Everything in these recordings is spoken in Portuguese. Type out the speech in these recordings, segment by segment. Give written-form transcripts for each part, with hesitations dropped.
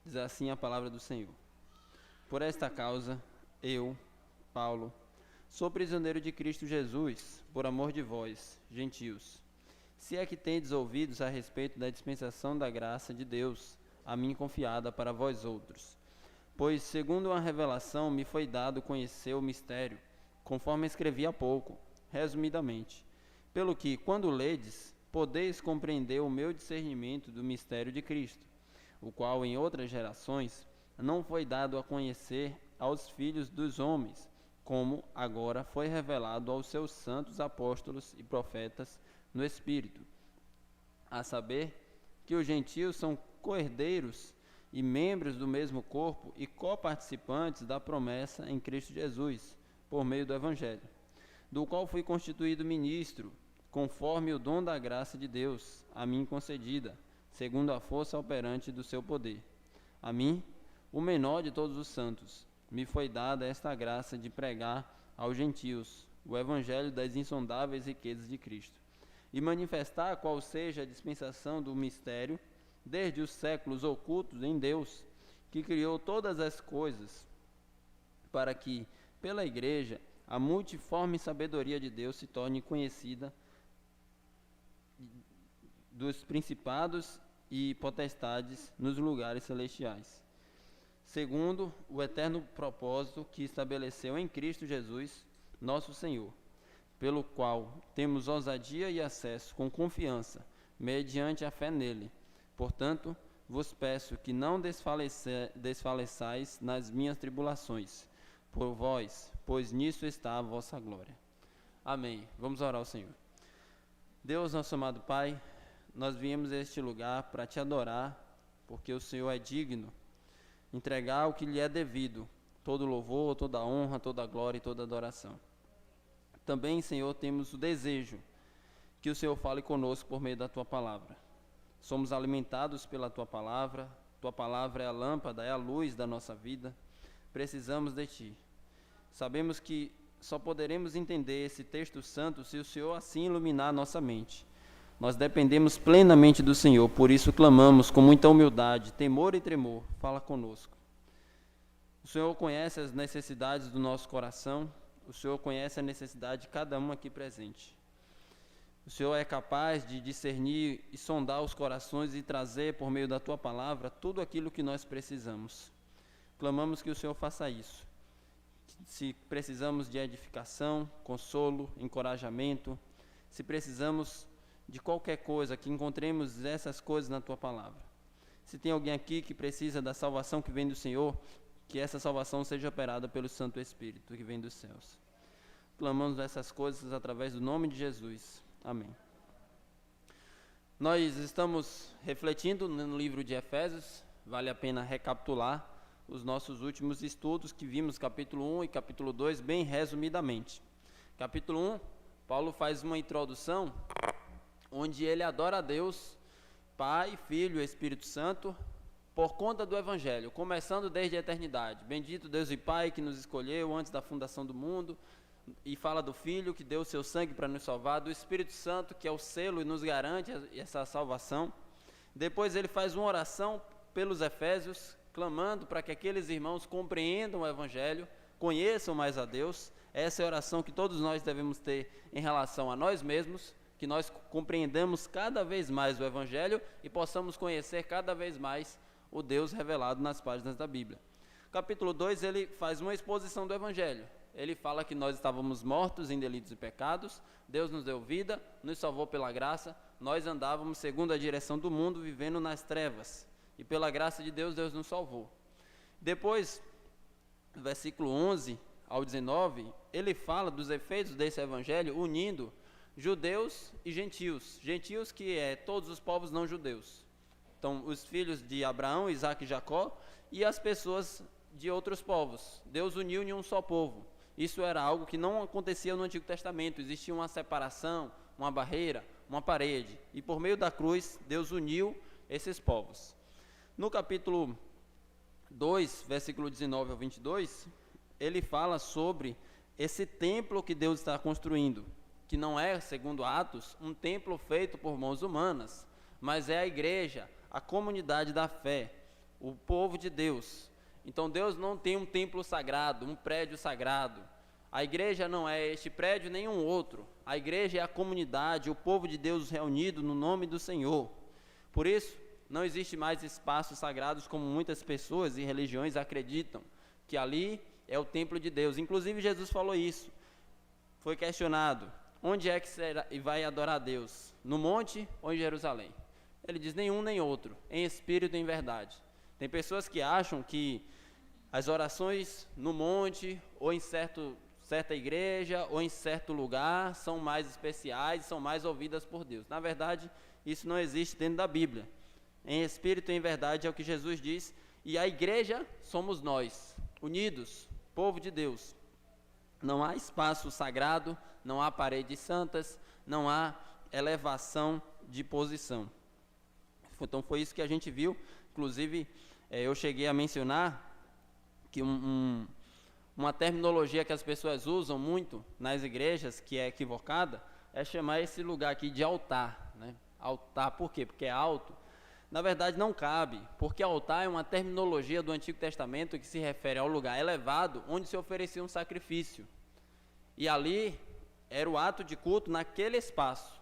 Diz assim a palavra do Senhor. Por esta causa, eu, Paulo, sou prisioneiro de Cristo Jesus, por amor de vós, gentios. Se é que tendes ouvidos a respeito da dispensação da graça de Deus, a mim confiada para vós outros. Pois, segundo uma revelação, me foi dado conhecer o mistério, conforme escrevi há pouco, resumidamente. Pelo que, quando ledes, podeis compreender o meu discernimento do mistério de Cristo, o qual em outras gerações não foi dado a conhecer aos filhos dos homens, como agora foi revelado aos seus santos apóstolos e profetas no Espírito, a saber, que os gentios são co-herdeiros e membros do mesmo corpo e coparticipantes da promessa em Cristo Jesus, por meio do Evangelho, do qual fui constituído ministro, conforme o dom da graça de Deus, a mim concedida, segundo a força operante do seu poder. A mim, o menor de todos os santos, me foi dada esta graça de pregar aos gentios o Evangelho das insondáveis riquezas de Cristo, e manifestar qual seja a dispensação do mistério, desde os séculos ocultos em Deus, que criou todas as coisas, para que, pela Igreja, a multiforme sabedoria de Deus se torne conhecida dos principados e potestades nos lugares celestiais, segundo o eterno propósito que estabeleceu em Cristo Jesus, nosso Senhor, pelo qual temos ousadia e acesso com confiança, mediante a fé nele. Portanto, vos peço que não desfaleçais nas minhas tribulações, por vós, pois nisso está a vossa glória. Amém. Vamos orar ao Senhor. Deus, nosso amado Pai, nós viemos a este lugar para te adorar, porque o Senhor é digno, entregar o que lhe é devido, todo louvor, toda honra, toda glória e toda adoração. Também, Senhor, temos o desejo que o Senhor fale conosco por meio da Tua Palavra. Somos alimentados pela Tua Palavra é a lâmpada, é a luz da nossa vida, precisamos de Ti. Sabemos que só poderemos entender esse texto santo se o Senhor assim iluminar a nossa mente. Nós dependemos plenamente do Senhor, por isso clamamos com muita humildade, temor e tremor, fala conosco. O Senhor conhece as necessidades do nosso coração, o Senhor conhece a necessidade de cada um aqui presente. O Senhor é capaz de discernir e sondar os corações e trazer, por meio da Tua Palavra, tudo aquilo que nós precisamos. Clamamos que o Senhor faça isso. Se precisamos de edificação, consolo, encorajamento, se precisamos de qualquer coisa, que encontremos essas coisas na Tua Palavra. Se tem alguém aqui que precisa da salvação que vem do Senhor, que essa salvação seja operada pelo Santo Espírito que vem dos céus. Clamamos essas coisas através do nome de Jesus. Amém. Nós estamos refletindo no livro de Efésios, vale a pena recapitular os nossos últimos estudos, que vimos capítulo 1 e capítulo 2 bem resumidamente. Capítulo 1, Paulo faz uma introdução onde ele adora a Deus, Pai, Filho e Espírito Santo, por conta do Evangelho, começando desde a eternidade. Bendito Deus e Pai que nos escolheu antes da fundação do mundo, e fala do Filho que deu o seu sangue para nos salvar, do Espírito Santo que é o selo e nos garante essa salvação. Depois ele faz uma oração pelos Efésios, clamando para que aqueles irmãos compreendam o Evangelho, conheçam mais a Deus. Essa é a oração que todos nós devemos ter em relação a nós mesmos, que nós compreendamos cada vez mais o Evangelho e possamos conhecer cada vez mais o Deus revelado nas páginas da Bíblia. Capítulo 2, ele faz uma exposição do Evangelho. Ele fala que nós estávamos mortos em delitos e pecados, Deus nos deu vida, nos salvou pela graça, nós andávamos segundo a direção do mundo, vivendo nas trevas, e pela graça de Deus, Deus nos salvou. Depois, do versículo 11 ao 19, ele fala dos efeitos desse Evangelho, unindo judeus e gentios. Gentios que é todos os povos não judeus. Então, os filhos de Abraão, Isaque e Jacó, e as pessoas de outros povos. Deus uniu em um só povo. Isso era algo que não acontecia no Antigo Testamento. Existia uma separação, uma barreira, uma parede. E por meio da cruz, Deus uniu esses povos. No capítulo 2, versículo 19 ao 22, ele fala sobre esse templo que Deus está construindo, que não é, segundo Atos, um templo feito por mãos humanas, mas é a igreja, a comunidade da fé, o povo de Deus. Então Deus não tem um templo sagrado, um prédio sagrado. A igreja não é este prédio, nenhum outro. A igreja é a comunidade, o povo de Deus reunido no nome do Senhor. Por isso, não existe mais espaços sagrados como muitas pessoas e religiões acreditam, que ali é o templo de Deus. Inclusive Jesus falou isso. Foi questionado, onde é que será e vai adorar a Deus? No monte ou em Jerusalém? Ele diz, nenhum nem outro, em espírito e em verdade. Tem pessoas que acham que as orações no monte ou em certa igreja ou em certo lugar são mais especiais, são mais ouvidas por Deus. Na verdade, isso não existe dentro da Bíblia. Em espírito e em verdade é o que Jesus diz, e a igreja somos nós, unidos, povo de Deus. Não há espaço sagrado, não há paredes santas, não há elevação de posição. Então foi isso que a gente viu. Inclusive, eu cheguei a mencionar que uma terminologia que as pessoas usam muito nas igrejas, que é equivocada, é chamar esse lugar aqui de altar, né? Altar, por quê? Porque é alto. Na verdade não cabe, porque altar é uma terminologia do Antigo Testamento que se refere ao lugar elevado onde se oferecia um sacrifício. E ali era o ato de culto naquele espaço.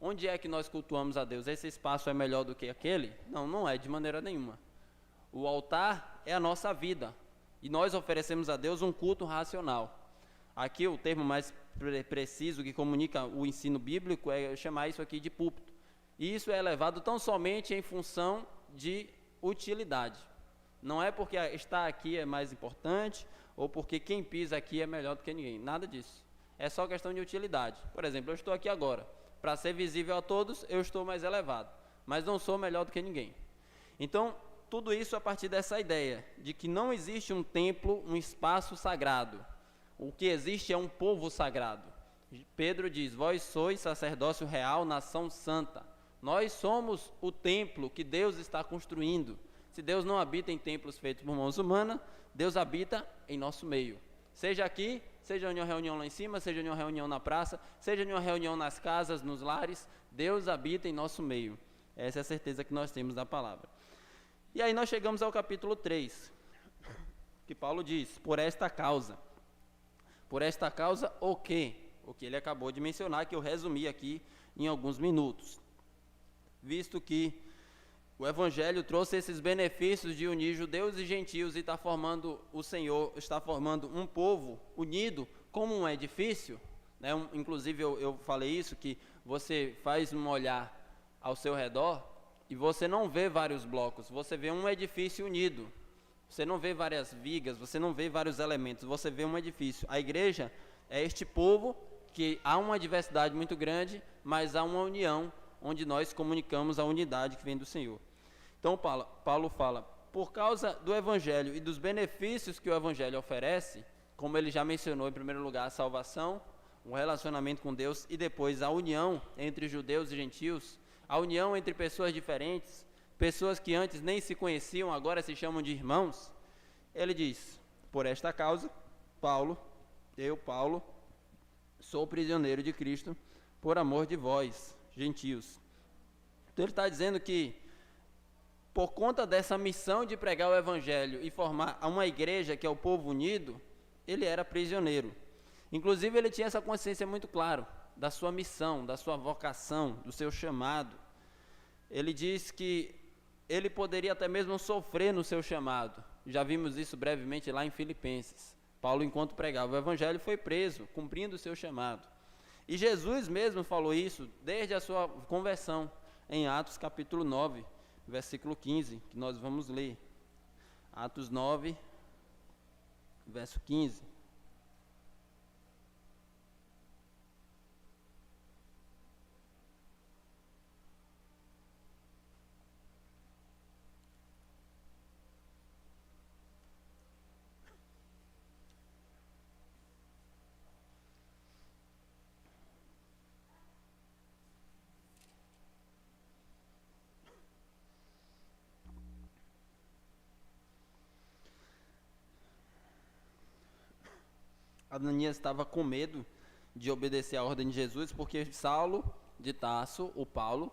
Onde é que nós cultuamos a Deus? Esse espaço é melhor do que aquele? Não, não é de maneira nenhuma. O altar é a nossa vida e nós oferecemos a Deus um culto racional. Aqui o termo mais preciso que comunica o ensino bíblico é chamar isso aqui de púlpito. E isso é elevado tão somente em função de utilidade. Não é porque estar aqui é mais importante ou porque quem pisa aqui é melhor do que ninguém. Nada disso. É só questão de utilidade. Por exemplo, eu estou aqui agora. Para ser visível a todos, eu estou mais elevado. Mas não sou melhor do que ninguém. Então, tudo isso a partir dessa ideia de que não existe um templo, um espaço sagrado. O que existe é um povo sagrado. Pedro diz, vós sois sacerdócio real, nação santa. Nós somos o templo que Deus está construindo. Se Deus não habita em templos feitos por mãos humanas, Deus habita em nosso meio. Seja aqui, seja em uma reunião lá em cima, seja em uma reunião na praça, seja em uma reunião nas casas, nos lares, Deus habita em nosso meio. Essa é a certeza que nós temos da palavra. E aí nós chegamos ao capítulo 3, que Paulo diz, por esta causa. Por esta causa o quê? O que ele acabou de mencionar, que eu resumi aqui em alguns minutos. Visto que o Evangelho trouxe esses benefícios de unir judeus e gentios e está formando o Senhor, está formando um povo unido como um edifício, né? Inclusive eu falei isso, que você faz um olhar ao seu redor e você não vê vários blocos, você vê um edifício unido, você não vê várias vigas, você não vê vários elementos, você vê um edifício. A igreja é este povo que há uma diversidade muito grande, mas há uma união onde nós comunicamos a unidade que vem do Senhor. Então Paulo fala, por causa do Evangelho e dos benefícios que o Evangelho oferece, como ele já mencionou em primeiro lugar, a salvação, o relacionamento com Deus e depois a união entre judeus e gentios, a união entre pessoas diferentes, pessoas que antes nem se conheciam, agora se chamam de irmãos. Ele diz, por esta causa, Paulo, sou prisioneiro de Cristo, por amor de vós, gentios. Então ele está dizendo que, por conta dessa missão de pregar o Evangelho e formar uma igreja que é o povo unido, ele era prisioneiro. Inclusive ele tinha essa consciência muito clara da sua missão, da sua vocação, do seu chamado. Ele diz que ele poderia até mesmo sofrer no seu chamado. Já vimos isso brevemente lá em Filipenses. Paulo, enquanto pregava o Evangelho, foi preso, cumprindo o seu chamado. E Jesus mesmo falou isso desde a sua conversão, em Atos capítulo 9, versículo 15, que nós vamos ler. Atos 9, verso 15. Ananias estava com medo de obedecer à ordem de Jesus, porque Saulo de Tarso, o Paulo,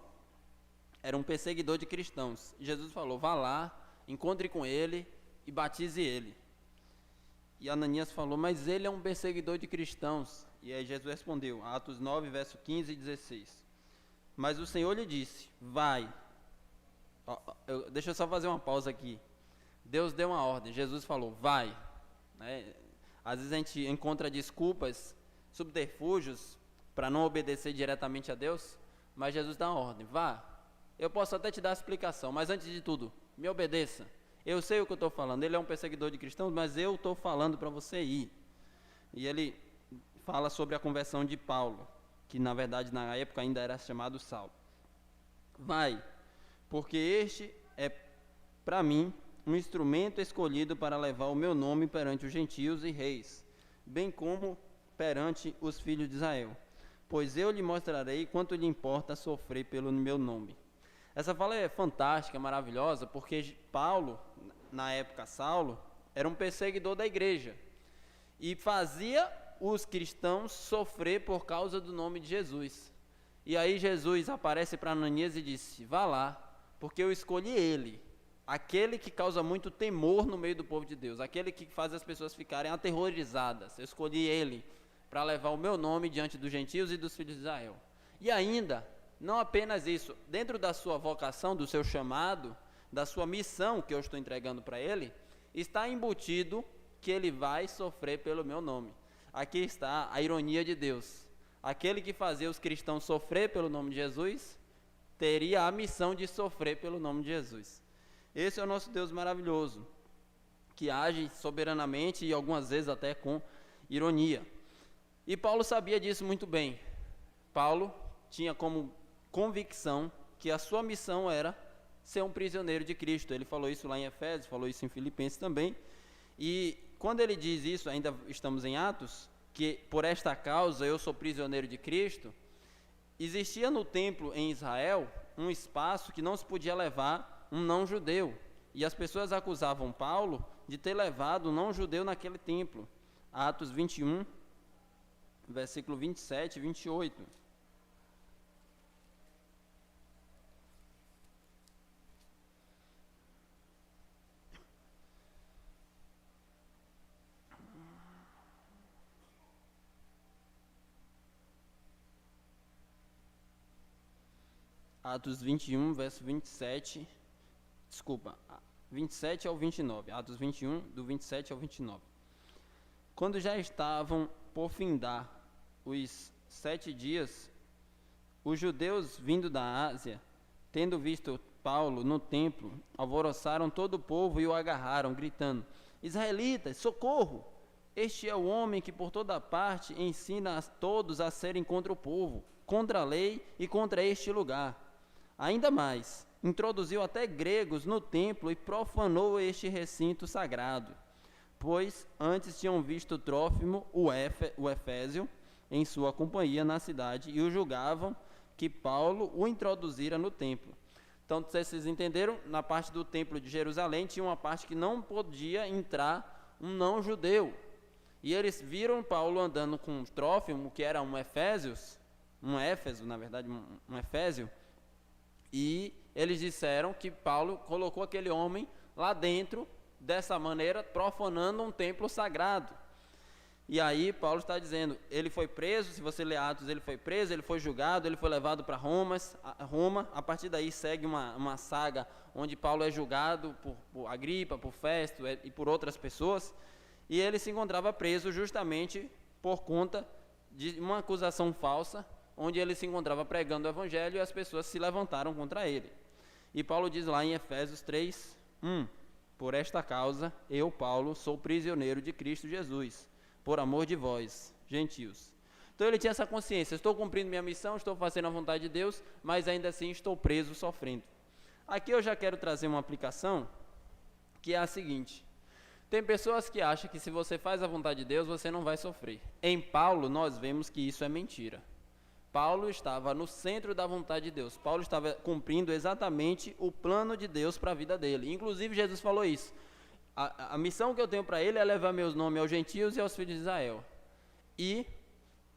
era um perseguidor de cristãos. E Jesus falou, vá lá encontre com ele e batize ele. E Ananias falou, mas ele é um perseguidor de cristãos. E aí Jesus respondeu, Atos 9, verso 15 e 16. Mas o Senhor lhe disse, vai. Deixa eu só fazer uma pausa aqui. Deus deu uma ordem, Jesus falou, vai. Às vezes a gente encontra desculpas, subterfúgios, para não obedecer diretamente a Deus, mas Jesus dá uma ordem, vá. Eu posso até te dar a explicação, mas antes de tudo, me obedeça. Eu sei o que eu estou falando, ele é um perseguidor de cristãos, mas eu estou falando para você ir. E ele fala sobre a conversão de Paulo, que na verdade na época ainda era chamado Saulo. Vai, porque este é para mim um instrumento escolhido para levar o meu nome perante os gentios e reis, bem como perante os filhos de Israel, pois eu lhe mostrarei quanto lhe importa sofrer pelo meu nome. Essa fala é fantástica, maravilhosa, porque Paulo, na época Saulo, era um perseguidor da igreja e fazia os cristãos sofrer por causa do nome de Jesus. E aí Jesus aparece para Ananias e disse, vá lá, porque eu escolhi ele, aquele que causa muito temor no meio do povo de Deus, aquele que faz as pessoas ficarem aterrorizadas. Eu escolhi ele para levar o meu nome diante dos gentios e dos filhos de Israel. E ainda, não apenas isso, dentro da sua vocação, do seu chamado, da sua missão que eu estou entregando para ele, está embutido que ele vai sofrer pelo meu nome. Aqui está a ironia de Deus. Aquele que fazia os cristãos sofrer pelo nome de Jesus, teria a missão de sofrer pelo nome de Jesus. Esse é o nosso Deus maravilhoso, que age soberanamente e algumas vezes até com ironia. E Paulo sabia disso muito bem. Paulo tinha como convicção que a sua missão era ser um prisioneiro de Cristo. Ele falou isso lá em Efésios, falou isso em Filipenses também. E quando ele diz isso, ainda estamos em Atos, que por esta causa eu sou prisioneiro de Cristo, existia no templo em Israel um espaço que não se podia levar um não-judeu, e as pessoas acusavam Paulo de ter levado um não-judeu naquele templo. Atos 21, versículo 27 e 28. Atos 21, verso 27, 27 ao 29, Atos 21, do 27 ao 29. Quando já estavam por findar os 7 dias, os judeus vindo da Ásia, tendo visto Paulo no templo, alvoroçaram todo o povo e o agarraram, gritando, israelitas, socorro! Este é o homem que por toda parte ensina a todos a serem contra o povo, contra a lei e contra este lugar. Ainda mais, introduziu até gregos no templo e profanou este recinto sagrado, pois antes tinham visto Trófimo, o Efésio, em sua companhia na cidade, e o julgavam que Paulo o introduzira no templo. Então, vocês entenderam? Na parte do templo de Jerusalém tinha uma parte que não podia entrar um não-judeu. E eles viram Paulo andando com Trófimo, que era um Éfeso, um Efésio, e eles disseram que Paulo colocou aquele homem lá dentro, dessa maneira, profanando um templo sagrado. E aí Paulo está dizendo, ele foi preso, se você ler Atos, ele foi preso, ele foi julgado, ele foi levado para Roma. A partir daí segue uma saga onde Paulo é julgado por Agripa, por Festo e por outras pessoas, e ele se encontrava preso justamente por conta de uma acusação falsa, onde ele se encontrava pregando o evangelho e as pessoas se levantaram contra ele. E Paulo diz lá em Efésios 3, 1, por esta causa, eu, Paulo, sou prisioneiro de Cristo Jesus, por amor de vós, gentios. Então ele tinha essa consciência, estou cumprindo minha missão, estou fazendo a vontade de Deus, mas ainda assim estou preso, sofrendo. Aqui eu já quero trazer uma aplicação, que é a seguinte: tem pessoas que acham que se você faz a vontade de Deus, você não vai sofrer. Em Paulo, nós vemos que isso é mentira. Paulo estava no centro da vontade de Deus. Paulo estava cumprindo exatamente o plano de Deus para a vida dele. Inclusive, Jesus falou isso. A missão que eu tenho para ele é levar meus nomes aos gentios e aos filhos de Israel. E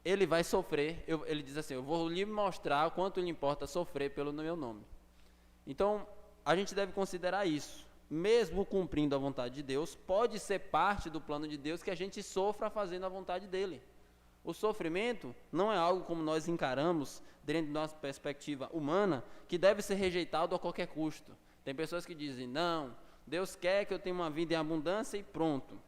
ele vai sofrer. Ele diz assim, eu vou lhe mostrar o quanto lhe importa sofrer pelo meu nome. Então, a gente deve considerar isso. mesmo cumprindo a vontade de Deus, pode ser parte do plano de Deus que a gente sofra fazendo a vontade dele. O sofrimento não é algo como nós encaramos dentro da nossa perspectiva humana, que deve ser rejeitado a qualquer custo. Tem pessoas que dizem, não, Deus quer que eu tenha uma vida em abundância e pronto.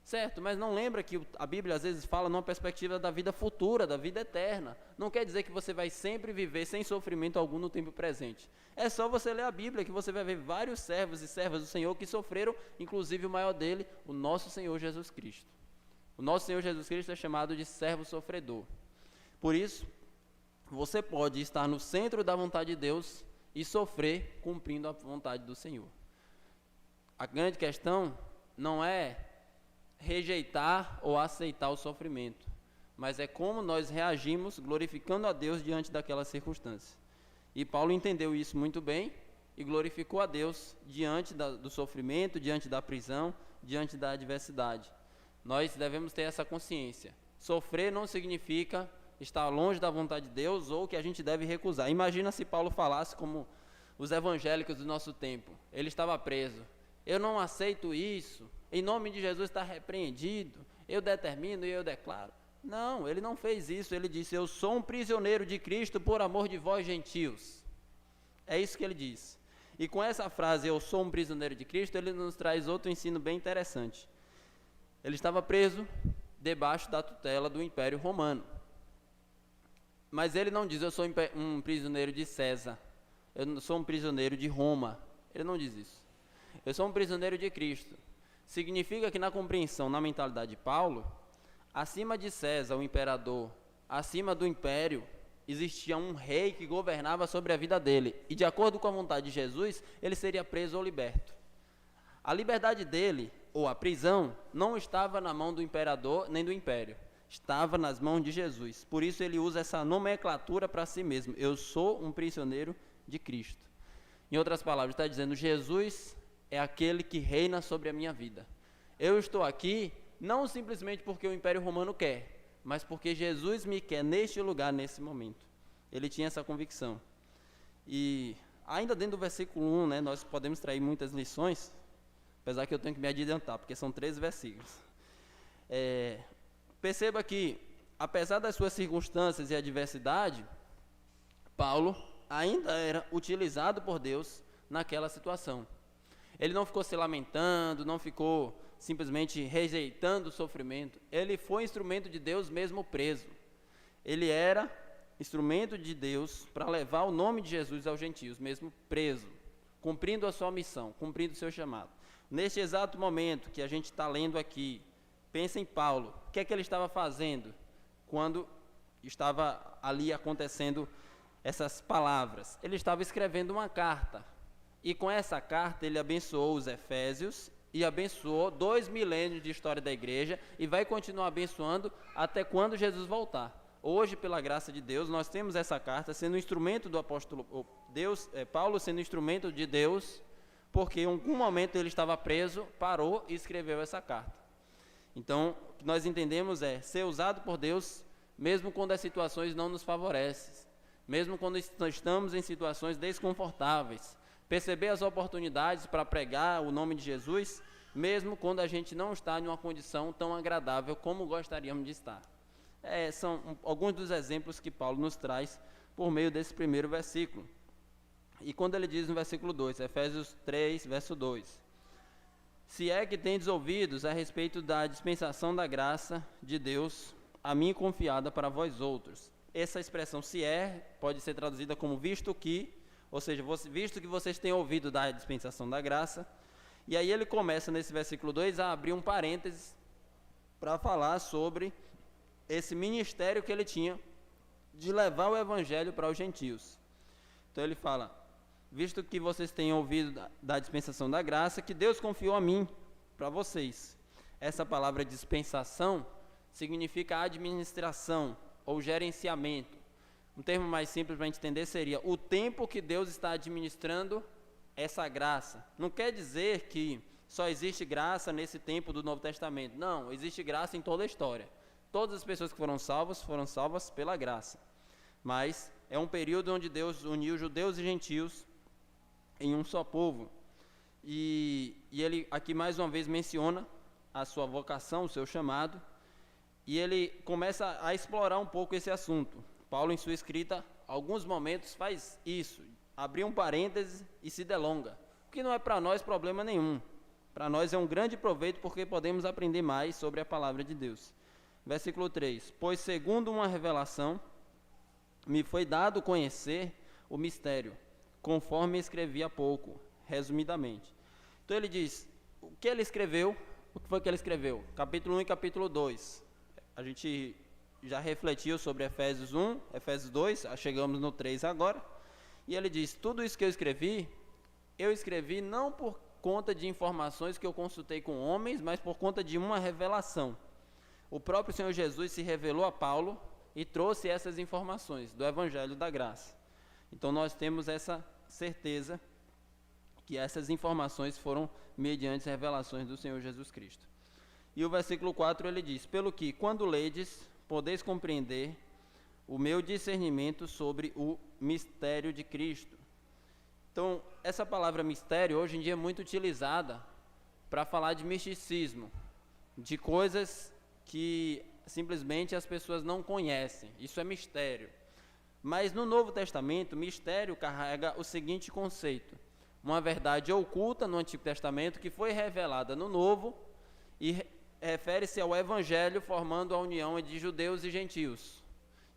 Certo, mas não lembra que a Bíblia às vezes fala numa perspectiva da vida futura, da vida eterna. Não quer dizer que você vai sempre viver sem sofrimento algum no tempo presente. É só você ler a Bíblia que você vai ver vários servos e servas do Senhor que sofreram, inclusive o maior dele, o nosso Senhor Jesus Cristo. O nosso Senhor Jesus Cristo é chamado de servo sofredor. Por isso, você pode estar no centro da vontade de Deus e sofrer cumprindo a vontade do Senhor. A grande questão não é rejeitar ou aceitar o sofrimento, mas é como nós reagimos glorificando a Deus diante daquela circunstância. E Paulo entendeu isso muito bem e glorificou a Deus diante do sofrimento, diante da prisão, diante da adversidade. Nós devemos ter essa consciência. Sofrer não significa estar longe da vontade de Deus ou que a gente deve recusar. Imagina se Paulo falasse como os evangélicos do nosso tempo. Ele estava preso. Eu não aceito isso. Em nome de Jesus está repreendido. Eu determino e eu declaro. Não, ele não fez isso. Ele disse, eu sou um prisioneiro de Cristo por amor de vós gentios. É isso que ele diz. E com essa frase, eu sou um prisioneiro de Cristo, ele nos traz outro ensino bem interessante. Ele estava preso debaixo da tutela do Império Romano. Mas ele não diz, eu sou um prisioneiro de César. Eu sou um prisioneiro de Roma. Ele não diz isso. Eu sou um prisioneiro de Cristo. Significa que na compreensão, na mentalidade de Paulo, acima de César, o imperador, acima do império, existia um rei que governava sobre a vida dele. E de acordo com a vontade de Jesus, ele seria preso ou liberto. A liberdade dele, ou a prisão, não estava na mão do imperador nem do império. Estava nas mãos de Jesus. Por isso ele usa essa nomenclatura para si mesmo. Eu sou um prisioneiro de Cristo. Em outras palavras, está dizendo, Jesus é aquele que reina sobre a minha vida. Eu estou aqui não simplesmente porque o Império Romano quer, mas porque Jesus me quer neste lugar, nesse momento. Ele tinha essa convicção. E ainda dentro do versículo 1, né, nós podemos extrair muitas lições, apesar que eu tenho que me adiantar, porque são 13 versículos. Perceba que, apesar das suas circunstâncias e adversidade, Paulo ainda era utilizado por Deus naquela situação. Ele não ficou se lamentando, não ficou simplesmente rejeitando o sofrimento. Ele foi instrumento de Deus mesmo preso. Ele era instrumento de Deus para levar o nome de Jesus aos gentios, mesmo preso, cumprindo a sua missão, cumprindo o seu chamado. Neste exato momento que a gente está lendo aqui, pensa em Paulo. O que é que ele estava fazendo quando estava ali acontecendo essas palavras? Ele estava escrevendo uma carta. E com essa carta ele abençoou os Efésios e abençoou 2 milênios de história da igreja e vai continuar abençoando até quando Jesus voltar. Hoje, pela graça de Deus, nós temos essa carta sendo instrumento do apóstolo Paulo sendo instrumento de Deus, porque em algum momento ele estava preso, parou e escreveu essa carta. Então, o que nós entendemos é ser usado por Deus mesmo quando as situações não nos favorecem, mesmo quando estamos em situações desconfortáveis, perceber as oportunidades para pregar o nome de Jesus, mesmo quando a gente não está em uma condição tão agradável como gostaríamos de estar. São alguns dos exemplos que Paulo nos traz por meio desse primeiro versículo. E quando ele diz no versículo 2, Efésios 3, verso 2, se é que tendes ouvidos a respeito da dispensação da graça de Deus, a mim confiada para vós outros. Essa expressão se é, pode ser traduzida como visto que, ou seja, visto que vocês têm ouvido da dispensação da graça. E aí ele começa nesse versículo 2 a abrir um parênteses para falar sobre esse ministério que ele tinha de levar o evangelho para os gentios. Então ele fala, visto que vocês têm ouvido da dispensação da graça, que Deus confiou a mim, para vocês. Essa palavra dispensação significa administração ou gerenciamento. Um termo mais simples para a gente entender seria o tempo que Deus está administrando essa graça. Não quer dizer que só existe graça nesse tempo do Novo Testamento. Não, existe graça em toda a história. Todas as pessoas que foram salvas pela graça. Mas é um período onde Deus uniu judeus e gentios em um só povo. E ele aqui mais uma vez menciona a sua vocação, o seu chamado, e ele começa a explorar um pouco esse assunto. Paulo, em sua escrita, alguns momentos faz isso, abrir um parêntese e se delonga, o que não é para nós problema nenhum. Para nós é um grande proveito, porque podemos aprender mais sobre a palavra de Deus. Versículo 3: Pois segundo uma revelação, me foi dado conhecer o mistério, conforme escrevi há pouco, resumidamente. Então ele diz, o que ele escreveu, o que foi que ele escreveu? Capítulo 1 e capítulo 2. A gente já refletiu sobre Efésios 1, Efésios 2, chegamos no 3 agora. E ele diz, tudo isso que eu escrevi não por conta de informações que eu consultei com homens, mas por conta de uma revelação. O próprio Senhor Jesus se revelou a Paulo e trouxe essas informações do Evangelho da Graça. Então nós temos essa certeza que essas informações foram mediante revelações do Senhor Jesus Cristo. E o versículo 4 ele diz, pelo que, quando ledes, podeis compreender o meu discernimento sobre o mistério de Cristo. Então, essa palavra mistério hoje em dia é muito utilizada para falar de misticismo, de coisas que simplesmente as pessoas não conhecem. Isso é mistério. Mas no Novo Testamento, mistério carrega o seguinte conceito: uma verdade oculta no Antigo Testamento que foi revelada no Novo e refere-se ao Evangelho formando a união de judeus e gentios.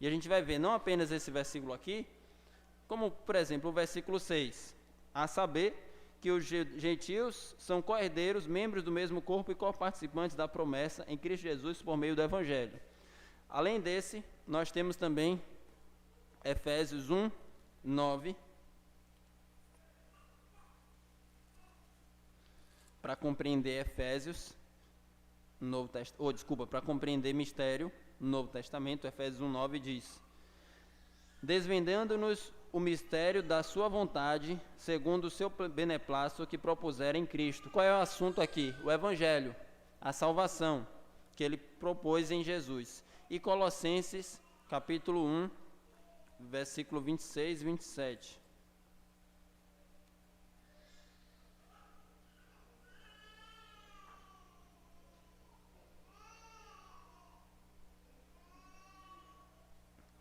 E a gente vai ver não apenas esse versículo aqui, como, por exemplo, o versículo 6, a saber que os gentios são co-herdeiros, membros do mesmo corpo e co-participantes da promessa em Cristo Jesus por meio do Evangelho. Além desse, nós temos também Efésios 1, 9, para compreender Efésios, para compreender mistério no Novo Testamento, Efésios 1, 9 diz: desvendando-nos o mistério da sua vontade, segundo o seu beneplácito que propuseram em Cristo. Qual é o assunto aqui? O Evangelho, a salvação que ele propôs em Jesus. E Colossenses, capítulo 1, versículo 26 e 27.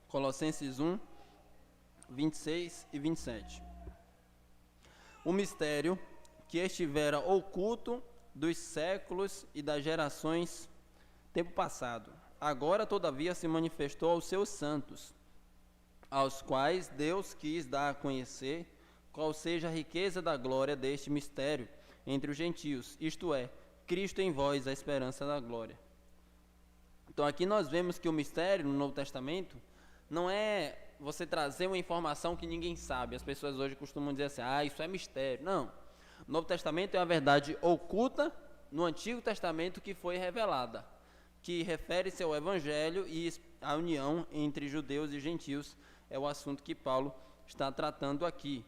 Colossenses 1, 26 e 27. O mistério que estivera oculto dos séculos e das gerações, tempo passado, agora todavia se manifestou aos seus santos, aos quais Deus quis dar a conhecer qual seja a riqueza da glória deste mistério entre os gentios, isto é, Cristo em vós, a esperança da glória. Então aqui nós vemos que o mistério no Novo Testamento não é você trazer uma informação que ninguém sabe. As pessoas hoje costumam dizer assim, isso é mistério. Não. O Novo Testamento é a verdade oculta no Antigo Testamento que foi revelada, que refere-se ao Evangelho e a união entre judeus e gentios. É o assunto que está tratando aqui.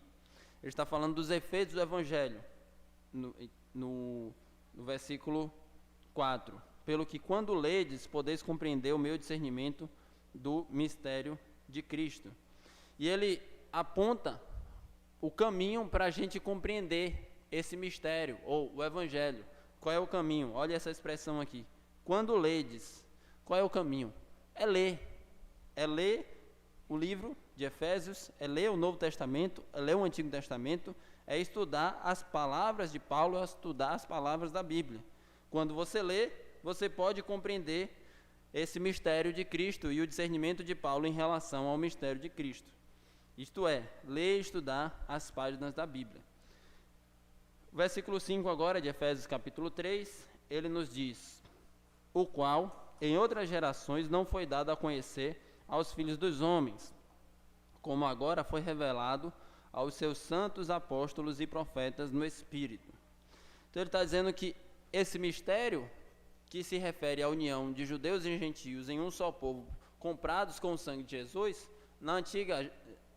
Ele está falando dos efeitos do Evangelho, no versículo 4. Pelo que, quando ledes, podeis compreender o meu discernimento do mistério de Cristo. E ele aponta o caminho para a gente compreender esse mistério, ou o Evangelho. Qual é o caminho? Olha essa expressão aqui. Quando ledes, qual é o caminho? É ler. É ler o livro de Efésios, é ler o Novo Testamento, é ler o Antigo Testamento, é estudar as palavras de Paulo, é estudar as palavras da Bíblia. Quando você lê, você pode compreender esse mistério de Cristo e o discernimento de Paulo em relação ao mistério de Cristo. Isto é, ler e estudar as páginas da Bíblia. O versículo 5 agora de Efésios capítulo 3, ele nos diz: o qual em outras gerações não foi dado a conhecer aos filhos dos homens, como agora foi revelado aos seus santos apóstolos e profetas no Espírito. Então ele está dizendo que esse mistério, que se refere à união de judeus e gentios em um só povo, comprados com o sangue de Jesus, nas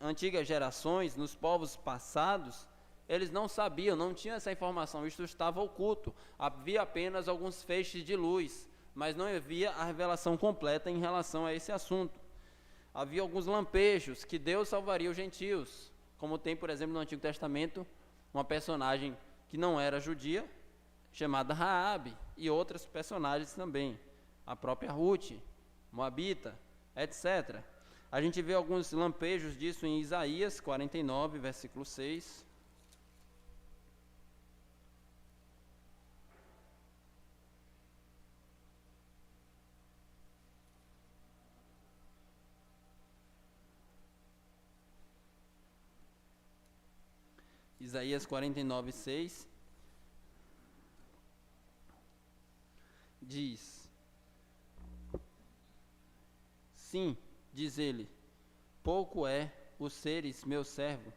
antigas gerações, nos povos passados, eles não sabiam, não tinham essa informação, isto estava oculto, havia apenas alguns feixes de luz, mas não havia a revelação completa em relação a esse assunto. Havia alguns lampejos que Deus salvaria os gentios, como tem, por exemplo, no Antigo Testamento, uma personagem que não era judia, chamada Raabe, e outras personagens também, a própria Ruth, Moabita, etc. A gente vê alguns lampejos disso em Isaías 49, versículo 6. Isaías 49, 6 diz: Sim, diz ele, pouco é o seres meu servo,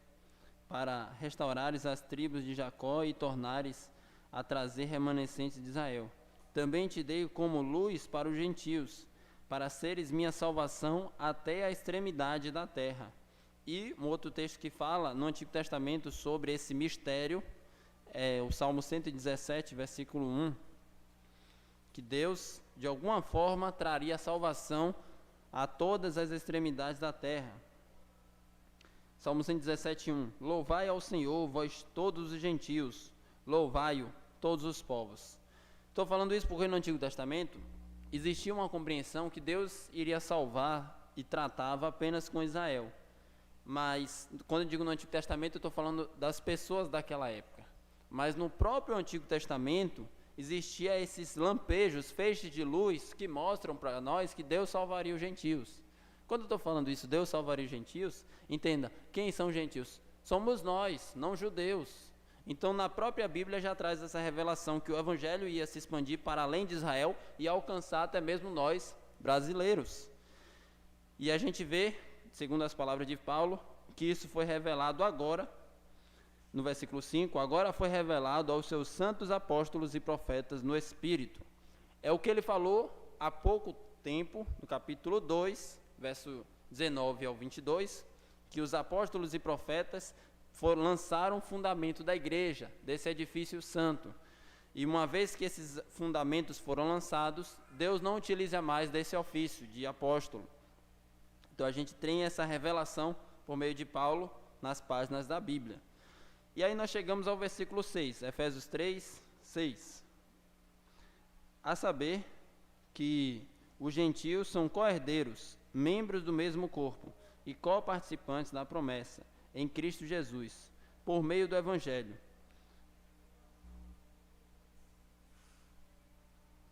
para restaurares as tribos de Jacó e tornares a trazer remanescentes de Israel. Também te dei como luz para os gentios, para seres minha salvação até a extremidade da terra. E um outro texto que fala no Antigo Testamento sobre esse mistério, é o Salmo 117, versículo 1, que Deus, de alguma forma, traria a salvação a todas as extremidades da terra. Salmo 117, 1. Louvai ao Senhor, vós todos os gentios, louvai-o, todos os povos. Estou falando isso porque no Antigo Testamento existia uma compreensão que Deus iria salvar e tratava apenas com Israel. Mas, quando eu digo no Antigo Testamento, eu estou falando das pessoas daquela época. Mas no próprio Antigo Testamento, existia esses lampejos, feixes de luz, que mostram para nós que Deus salvaria os gentios. Quando eu estou falando isso, Deus salvaria os gentios, entenda, quem são os gentios? Somos nós, não judeus. Então, na própria Bíblia já traz essa revelação que o Evangelho ia se expandir para além de Israel e alcançar até mesmo nós, brasileiros. E a gente vê, segundo as palavras de Paulo, que isso foi revelado agora, no versículo 5, agora foi revelado aos seus santos apóstolos e profetas no Espírito. É o que ele falou há pouco tempo, no capítulo 2, verso 19 ao 22, que os apóstolos e profetas lançaram o fundamento da igreja, desse edifício santo. E uma vez que esses fundamentos foram lançados, Deus não utiliza mais desse ofício de apóstolo. Então a gente tem essa revelação por meio de Paulo nas páginas da Bíblia. E aí nós chegamos ao versículo 6, Efésios 3, 6. A saber que os gentios são co-herdeiros, membros do mesmo corpo e co-participantes da promessa em Cristo Jesus, por meio do Evangelho.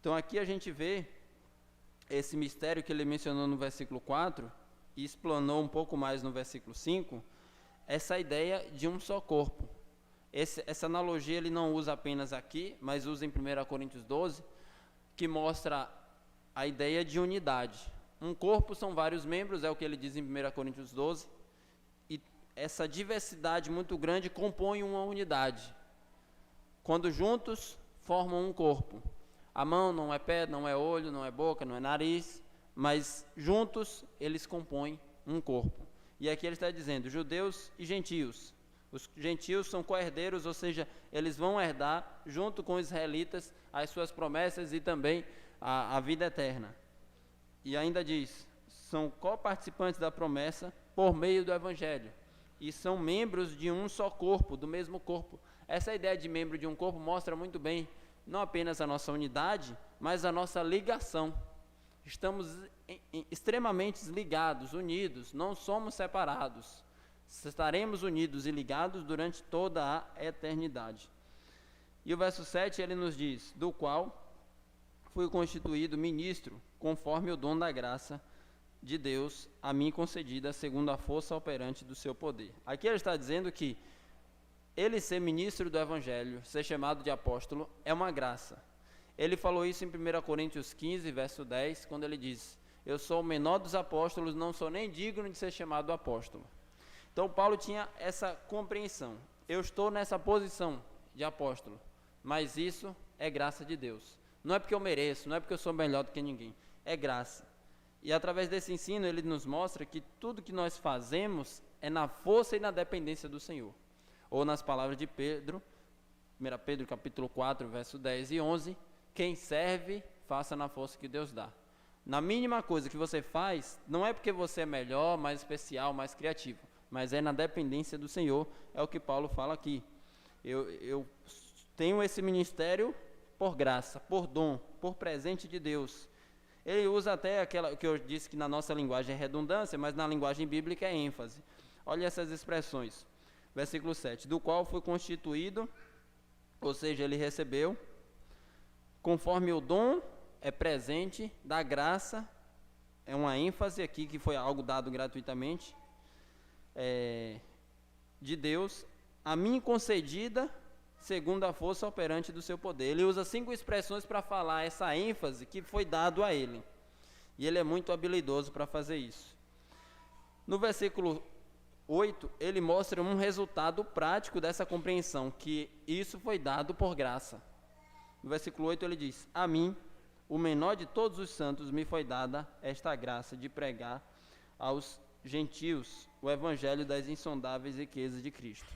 Então aqui a gente vê esse mistério que ele mencionou no versículo 4 e explanou um pouco mais no versículo 5, essa ideia de um só corpo. Essa analogia ele não usa apenas aqui, mas usa em 1 Coríntios 12, que mostra a ideia de unidade. Um corpo são vários membros, é o que ele diz em 1 Coríntios 12, e essa diversidade muito grande compõe uma unidade. Quando juntos, formam um corpo. A mão não é pé, não é olho, não é boca, não é nariz, mas juntos eles compõem um corpo. E aqui ele está dizendo, judeus e gentios. Os gentios são co-herdeiros, ou seja, eles vão herdar, junto com os israelitas, as suas promessas e também a vida eterna. E ainda diz, são co-participantes da promessa por meio do Evangelho. E são membros de um só corpo, do mesmo corpo. Essa ideia de membro de um corpo mostra muito bem, não apenas a nossa unidade, mas a nossa ligação. Estamos extremamente ligados, unidos, não somos separados. Estaremos unidos e ligados durante toda a eternidade. E o verso 7 ele nos diz, do qual fui constituído ministro, conforme o dom da graça de Deus a mim concedida, segundo a força operante do seu poder. Aqui ele está dizendo que ele ser ministro do Evangelho, ser chamado de apóstolo, é uma graça. Ele falou isso em 1 Coríntios 15, verso 10, quando ele diz, eu sou o menor dos apóstolos, não sou nem digno de ser chamado apóstolo. Então Paulo tinha essa compreensão, eu estou nessa posição de apóstolo, mas isso é graça de Deus. Não é porque eu mereço, não é porque eu sou melhor do que ninguém, é graça. E através desse ensino ele nos mostra que tudo que nós fazemos é na força e na dependência do Senhor. Ou nas palavras de Pedro, 1 Pedro capítulo 4, verso 10 e 11, quem serve, faça na força que Deus dá. Na mínima coisa que você faz, não é porque você é melhor, mais especial, mais criativo, mas é na dependência do Senhor, é o que Paulo fala aqui. Eu tenho esse ministério por graça, por dom, por presente de Deus. Ele usa até aquela que eu disse que na nossa linguagem é redundância, mas na linguagem bíblica é ênfase. Olha essas expressões. Versículo 7. Do qual foi constituído, ou seja, ele recebeu, conforme o dom é presente da graça, é uma ênfase aqui que foi algo dado gratuitamente, de Deus, a mim concedida segundo a força operante do seu poder. Ele usa 5 expressões para falar essa ênfase que foi dado a ele. E ele é muito habilidoso para fazer isso. No versículo 8, ele mostra um resultado prático dessa compreensão, que isso foi dado por graça. No versículo 8 ele diz: a mim, o menor de todos os santos, me foi dada esta graça de pregar aos gentios o evangelho das insondáveis riquezas de Cristo.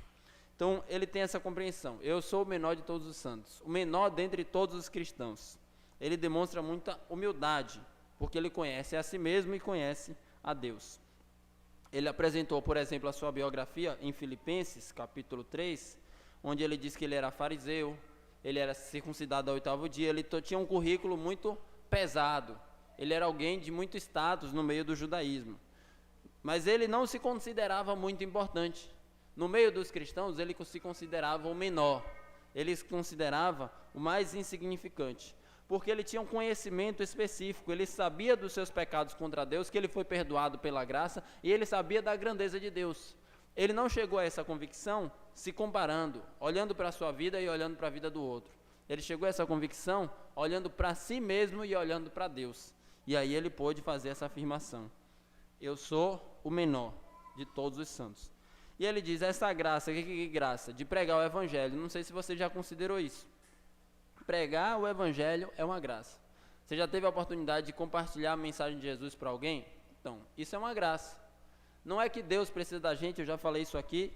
Então, ele tem essa compreensão. Eu sou o menor de todos os santos, o menor dentre todos os cristãos. Ele demonstra muita humildade, porque ele conhece a si mesmo e conhece a Deus. Ele apresentou, por exemplo, a sua biografia em Filipenses, capítulo 3, onde ele diz que ele era fariseu, ele era circuncidado ao 8º dia, ele tinha um currículo muito pesado. Ele era alguém de muito status no meio do judaísmo. Mas ele não se considerava muito importante. No meio dos cristãos, ele se considerava o menor. Ele se considerava o mais insignificante. Porque ele tinha um conhecimento específico. Ele sabia dos seus pecados contra Deus, que ele foi perdoado pela graça, e ele sabia da grandeza de Deus. Ele não chegou a essa convicção se comparando, olhando para a sua vida e olhando para a vida do outro. Ele chegou a essa convicção olhando para si mesmo e olhando para Deus. E aí ele pôde fazer essa afirmação: eu sou o menor de todos os santos. E ele diz, essa graça, que graça? De pregar o evangelho. Não sei se você já considerou isso. Pregar o evangelho é uma graça. Você já teve a oportunidade de compartilhar a mensagem de Jesus para alguém? Então, isso é uma graça. Não é que Deus precisa da gente, eu já falei isso aqui,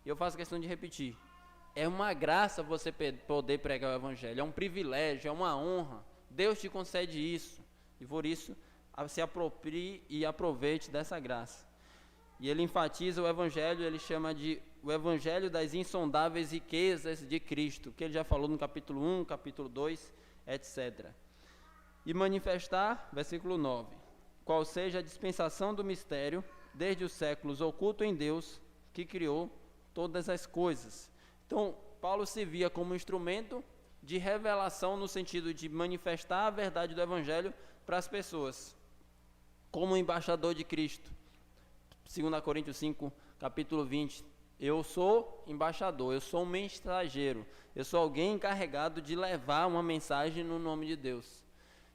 e eu faço questão de repetir. É uma graça você poder pregar o evangelho, é um privilégio, é uma honra. Deus te concede isso, e por isso se aproprie e aproveite dessa graça. E ele enfatiza o evangelho, ele chama de o evangelho das insondáveis riquezas de Cristo, que ele já falou no capítulo 1, capítulo 2, etc. E manifestar, versículo 9, qual seja a dispensação do mistério, desde os séculos oculto em Deus, que criou todas as coisas. Então, Paulo se via como instrumento de revelação no sentido de manifestar a verdade do evangelho para as pessoas, como embaixador de Cristo. 2 Coríntios 5, capítulo 20, eu sou embaixador, eu sou um mensageiro, eu sou alguém encarregado de levar uma mensagem no nome de Deus.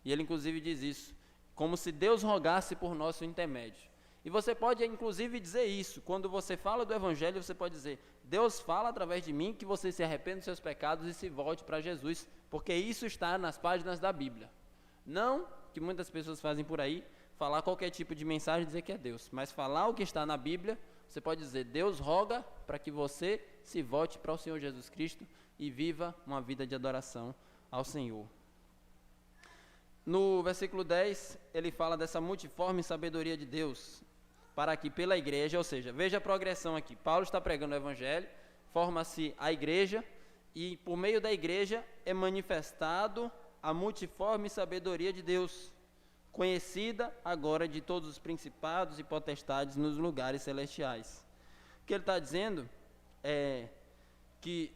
E ele inclusive diz isso, como se Deus rogasse por nosso intermédio. E você pode inclusive dizer isso, quando você fala do evangelho, você pode dizer, Deus fala através de mim que você se arrependa dos seus pecados e se volte para Jesus, porque isso está nas páginas da Bíblia. Não que muitas pessoas fazem por aí, falar qualquer tipo de mensagem e dizer que é Deus, mas falar o que está na Bíblia, você pode dizer, Deus roga para que você se volte para o Senhor Jesus Cristo e viva uma vida de adoração ao Senhor. No versículo 10, ele fala dessa multiforme sabedoria de Deus, para que pela igreja, ou seja, veja a progressão aqui, Paulo está pregando o evangelho, forma-se a igreja, e por meio da igreja é manifestado a multiforme sabedoria de Deus, conhecida agora de todos os principados e potestades nos lugares celestiais. O que ele está dizendo é que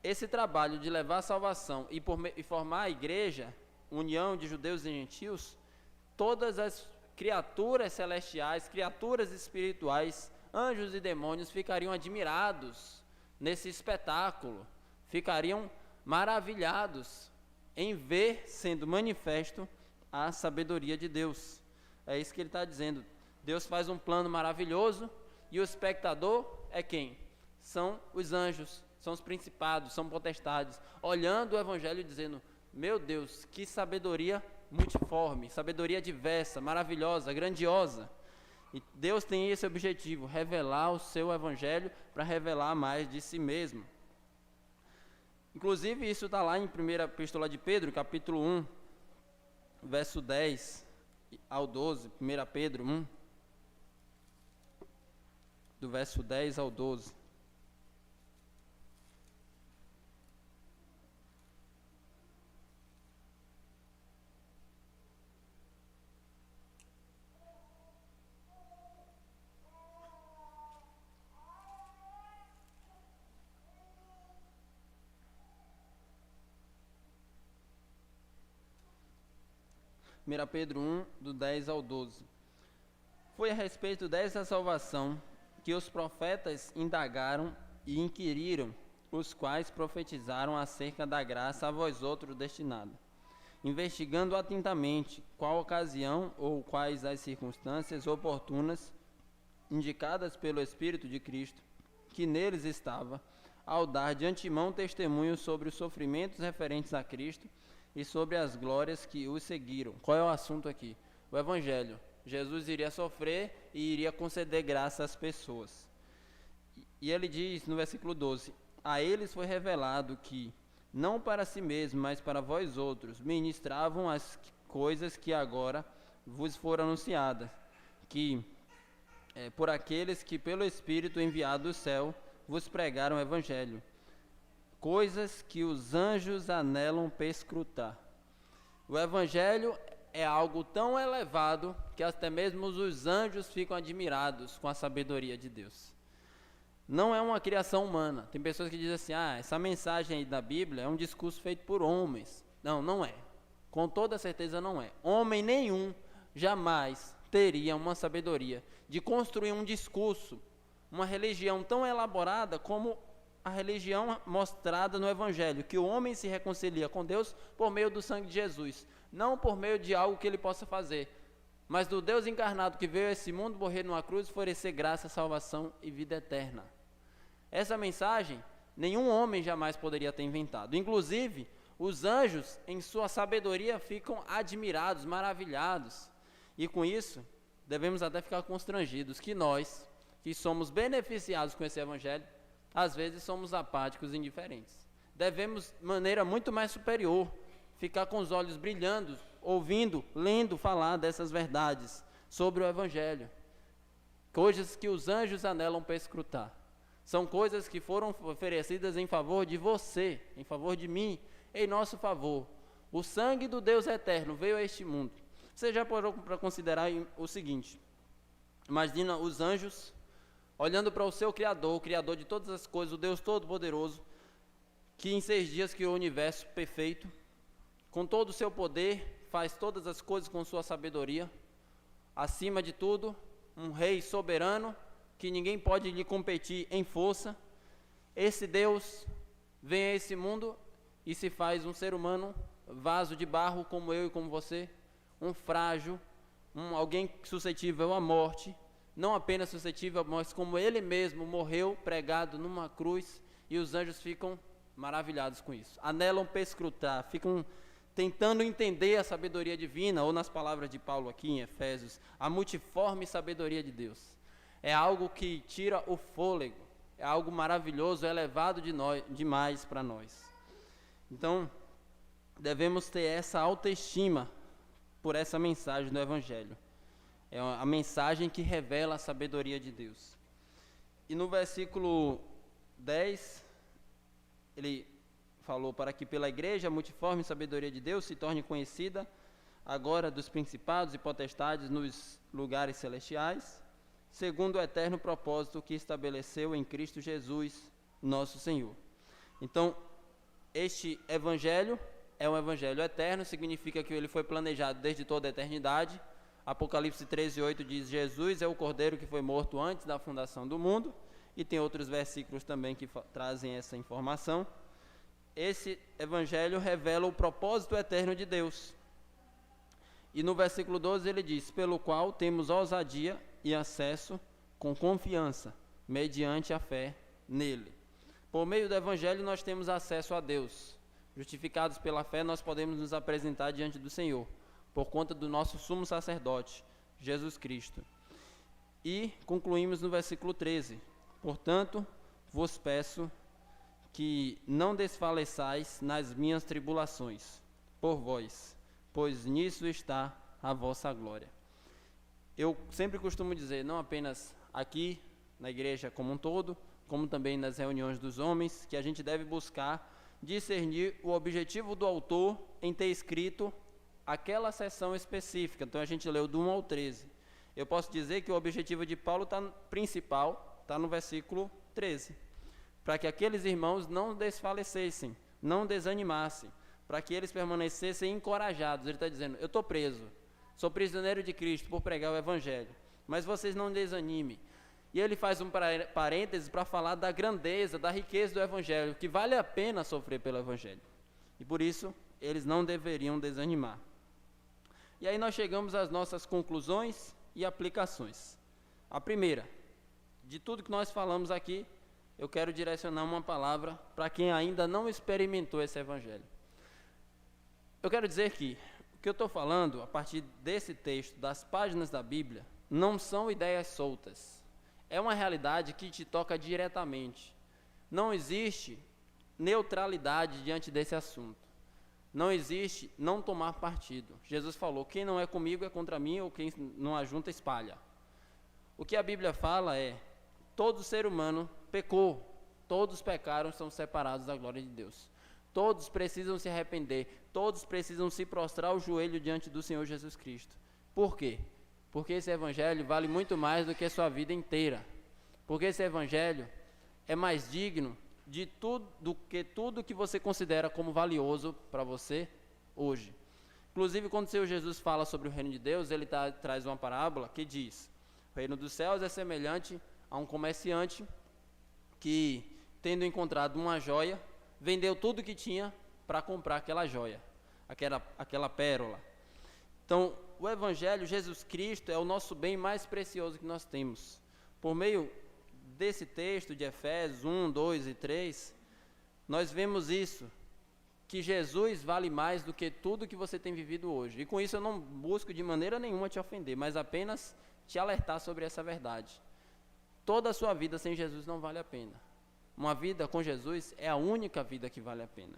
esse trabalho de levar a salvação e formar a igreja, união de judeus e gentios, todas as criaturas celestiais, criaturas espirituais, anjos e demônios ficariam admirados nesse espetáculo, ficariam maravilhados em ver sendo manifesto a sabedoria de Deus. É isso que ele está dizendo. Deus faz um plano maravilhoso e o espectador é quem? São os anjos, são os principados, são potestades, olhando o evangelho e dizendo, meu Deus, que sabedoria multiforme, sabedoria diversa, maravilhosa, grandiosa. E Deus tem esse objetivo, revelar o seu evangelho para revelar mais de si mesmo. Inclusive isso está lá em 1ª Epístola de Pedro, capítulo 1, verso 10 ao 12, 1 Pedro 1, do verso 10 ao 12. 1 Pedro 1, do 10 ao 12. Foi a respeito dessa salvação que os profetas indagaram e inquiriram, os quais profetizaram acerca da graça a vós outros destinada, investigando atentamente qual ocasião ou quais as circunstâncias oportunas indicadas pelo Espírito de Cristo, que neles estava, ao dar de antemão testemunho sobre os sofrimentos referentes a Cristo e sobre as glórias que os seguiram. Qual é o assunto aqui? O Evangelho. Jesus iria sofrer e iria conceder graça às pessoas. E ele diz no versículo 12: a eles foi revelado que, não para si mesmo, mas para vós outros, ministravam as coisas que agora vos foram anunciadas, que por aqueles que pelo Espírito enviado do céu vos pregaram o Evangelho, coisas que os anjos anelam perscrutar. O Evangelho é algo tão elevado que até mesmo os anjos ficam admirados com a sabedoria de Deus. Não é uma criação humana. Tem pessoas que dizem assim: essa mensagem aí da Bíblia é um discurso feito por homens. Não, não é. Com toda certeza não é. Homem nenhum jamais teria uma sabedoria de construir um discurso, uma religião tão elaborada como a religião mostrada no Evangelho, que o homem se reconcilia com Deus por meio do sangue de Jesus, não por meio de algo que ele possa fazer, mas do Deus encarnado que veio a esse mundo, morrer numa cruz, oferecer graça, salvação e vida eterna. Essa mensagem nenhum homem jamais poderia ter inventado. Inclusive, os anjos, em sua sabedoria, ficam admirados, maravilhados. E com isso, devemos até ficar constrangidos que nós, que somos beneficiados com esse Evangelho, às vezes somos apáticos e indiferentes. Devemos, de maneira muito mais superior, ficar com os olhos brilhando, ouvindo, lendo falar dessas verdades sobre o Evangelho. Coisas que os anjos anelam perscrutar. São coisas que foram oferecidas em favor de você, em favor de mim, em nosso favor. O sangue do Deus eterno veio a este mundo. Você já parou para considerar o seguinte: imagina os anjos olhando para o seu Criador, o Criador de todas as coisas, o Deus Todo-Poderoso, que em 6 dias criou o universo perfeito, com todo o seu poder, faz todas as coisas com sua sabedoria, acima de tudo, um rei soberano, que ninguém pode lhe competir em força. Esse Deus vem a esse mundo e se faz um ser humano, vaso de barro como eu e como você, um frágil, alguém suscetível à morte, não apenas suscetível à morte, como ele mesmo morreu pregado numa cruz, e os anjos ficam maravilhados com isso, anelam perscrutar, ficam tentando entender a sabedoria divina, ou nas palavras de Paulo aqui em Efésios, a multiforme sabedoria de Deus. É algo que tira o fôlego, é algo maravilhoso, elevado demais para nós. Então, devemos ter essa autoestima por essa mensagem do Evangelho. É a mensagem que revela a sabedoria de Deus. E no versículo 10, ele falou: para que pela igreja a multiforme sabedoria de Deus se torne conhecida agora dos principados e potestades nos lugares celestiais, segundo o eterno propósito que estabeleceu em Cristo Jesus, nosso Senhor. Então, este Evangelho é um Evangelho eterno, significa que ele foi planejado desde toda a eternidade. Apocalipse 13:8 diz: Jesus é o Cordeiro que foi morto antes da fundação do mundo, e tem outros versículos também que trazem essa informação. Esse Evangelho revela o propósito eterno de Deus. E no versículo 12 ele diz: pelo qual temos ousadia e acesso com confiança, mediante a fé nele. Por meio do Evangelho nós temos acesso a Deus. Justificados pela fé, nós podemos nos apresentar diante do Senhor, por conta do nosso sumo sacerdote, Jesus Cristo. E concluímos no versículo 13: portanto, vos peço que não desfaleçais nas minhas tribulações, por vós, pois nisso está a vossa glória. Eu sempre costumo dizer, não apenas aqui na igreja como um todo, como também nas reuniões dos homens, que a gente deve buscar discernir o objetivo do autor em ter escrito aquela seção específica. Então a gente leu do 1 ao 13. Eu posso dizer que o objetivo de Paulo principal está no versículo 13, para que aqueles irmãos não desfalecessem, não desanimassem, para que eles permanecessem encorajados. Ele está dizendo, eu estou preso, sou prisioneiro de Cristo por pregar o Evangelho, mas vocês não desanimem. E ele faz um parêntese para falar da grandeza, da riqueza do Evangelho, que vale a pena sofrer pelo Evangelho. E por isso, eles não deveriam desanimar. E aí nós chegamos às nossas conclusões e aplicações. A primeira, de tudo que nós falamos aqui, eu quero direcionar uma palavra para quem ainda não experimentou esse Evangelho. Eu quero dizer que o que eu estou falando, a partir desse texto, das páginas da Bíblia, não são ideias soltas. É uma realidade que te toca diretamente. Não existe neutralidade diante desse assunto. Não existe não tomar partido. Jesus falou, quem não é comigo é contra mim, ou quem não ajunta espalha. O que a Bíblia fala é, todo ser humano pecou, todos pecaram, são separados da glória de Deus. Todos precisam se arrepender, todos precisam se prostrar o joelho diante do Senhor Jesus Cristo. Por quê? Porque esse Evangelho vale muito mais do que a sua vida inteira. Porque esse Evangelho é mais digno de tudo, do que tudo que você considera como valioso para você hoje. Inclusive, quando o Senhor Jesus fala sobre o reino de Deus, ele traz uma parábola que diz, o reino dos céus é semelhante a um comerciante que, tendo encontrado uma joia, vendeu tudo que tinha para comprar aquela joia, aquela pérola. Então, o Evangelho, Jesus Cristo, é o nosso bem mais precioso que nós temos. Por meio desse texto de Efésios 1, 2 e 3, nós vemos isso, que Jesus vale mais do que tudo que você tem vivido hoje. E com isso eu não busco de maneira nenhuma te ofender, mas apenas te alertar sobre essa verdade. Toda a sua vida sem Jesus não vale a pena. Uma vida com Jesus é a única vida que vale a pena.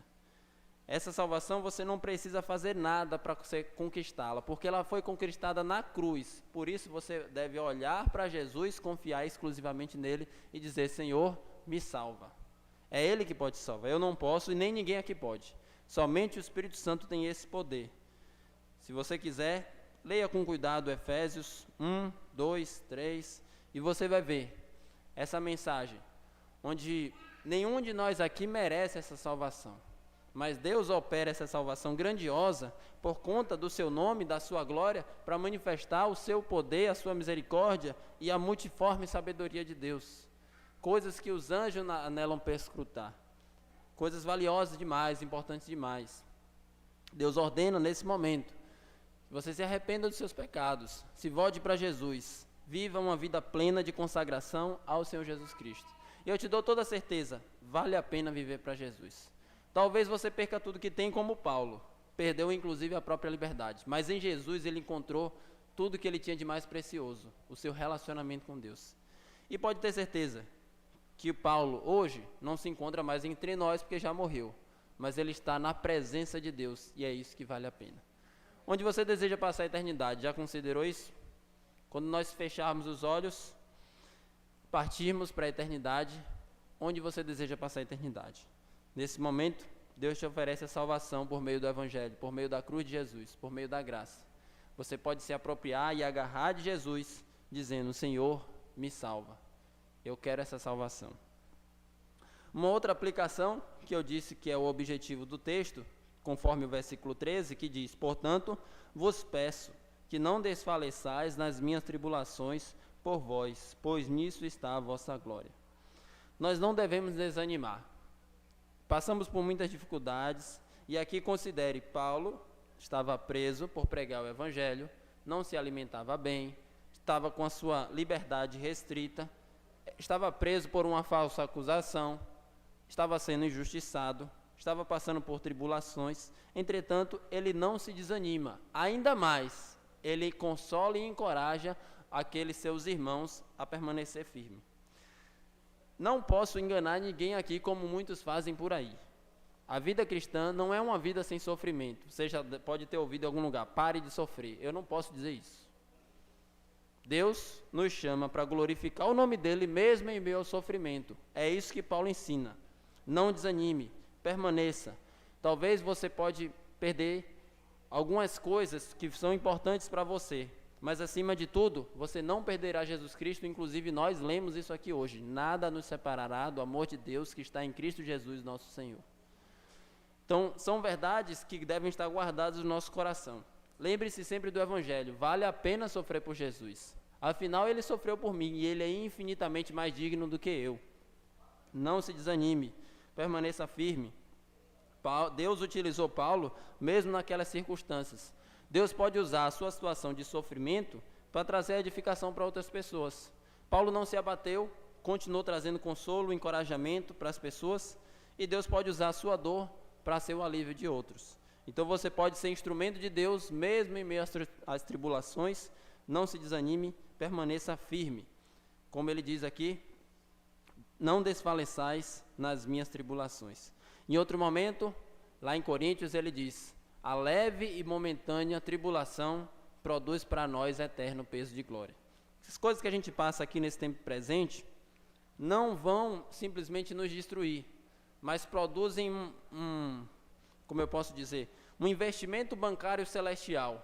Essa salvação você não precisa fazer nada para você conquistá-la, porque ela foi conquistada na cruz. Por isso você deve olhar para Jesus, confiar exclusivamente nele e dizer, Senhor, me salva. É Ele que pode salvar, eu não posso e nem ninguém aqui pode. Somente o Espírito Santo tem esse poder. Se você quiser, leia com cuidado Efésios 1, 2, 3 e você vai ver essa mensagem, onde nenhum de nós aqui merece essa salvação. Mas Deus opera essa salvação grandiosa por conta do seu nome, da sua glória, para manifestar o seu poder, a sua misericórdia e a multiforme sabedoria de Deus. Coisas que os anjos anelam perscrutar. Coisas valiosas demais, importantes demais. Deus ordena nesse momento que você se arrependa dos seus pecados, se volte para Jesus, viva uma vida plena de consagração ao Senhor Jesus Cristo. E eu te dou toda a certeza, vale a pena viver para Jesus. Talvez você perca tudo que tem como Paulo, perdeu inclusive a própria liberdade, mas em Jesus ele encontrou tudo que ele tinha de mais precioso, o seu relacionamento com Deus. E pode ter certeza que Paulo hoje não se encontra mais entre nós porque já morreu, mas ele está na presença de Deus e é isso que vale a pena. Onde você deseja passar a eternidade, já considerou isso? Quando nós fecharmos os olhos, partirmos para a eternidade, onde você deseja passar a eternidade? Nesse momento, Deus te oferece a salvação por meio do Evangelho, por meio da cruz de Jesus, por meio da graça. Você pode se apropriar e agarrar de Jesus, dizendo, Senhor, me salva. Eu quero essa salvação. Uma outra aplicação, que eu disse que é o objetivo do texto, conforme o versículo 13, que diz, portanto, vos peço que não desfaleçais nas minhas tribulações por vós, pois nisso está a vossa glória. Nós não devemos desanimar. Passamos por muitas dificuldades, e aqui considere, Paulo estava preso por pregar o Evangelho, não se alimentava bem, estava com a sua liberdade restrita, estava preso por uma falsa acusação, estava sendo injustiçado, estava passando por tribulações, entretanto, ele não se desanima, ainda mais, ele consola e encoraja aqueles seus irmãos a permanecer firme. Não posso enganar ninguém aqui como muitos fazem por aí. A vida cristã não é uma vida sem sofrimento. Você já pode ter ouvido em algum lugar, pare de sofrer. Eu não posso dizer isso. Deus nos chama para glorificar o nome dele mesmo em meio ao sofrimento. É isso que Paulo ensina. Não desanime, permaneça. Talvez você pode perder algumas coisas que são importantes para você. Mas acima de tudo, você não perderá Jesus Cristo, inclusive nós lemos isso aqui hoje. Nada nos separará do amor de Deus que está em Cristo Jesus, nosso Senhor. Então, são verdades que devem estar guardadas no nosso coração. Lembre-se sempre do Evangelho, vale a pena sofrer por Jesus. Afinal, ele sofreu por mim e ele é infinitamente mais digno do que eu. Não se desanime, permaneça firme. Deus utilizou Paulo mesmo naquelas circunstâncias. Deus pode usar a sua situação de sofrimento para trazer edificação para outras pessoas. Paulo não se abateu, continuou trazendo consolo, encorajamento para as pessoas, e Deus pode usar a sua dor para ser o alívio de outros. Então você pode ser instrumento de Deus mesmo em meio às tribulações. Não se desanime, permaneça firme. Como ele diz aqui, não desfaleçais nas minhas tribulações. Em outro momento, lá em Coríntios, ele diz: a leve e momentânea tribulação produz para nós eterno peso de glória. Essas coisas que a gente passa aqui nesse tempo presente não vão simplesmente nos destruir, mas produzem como eu posso dizer, um investimento bancário celestial.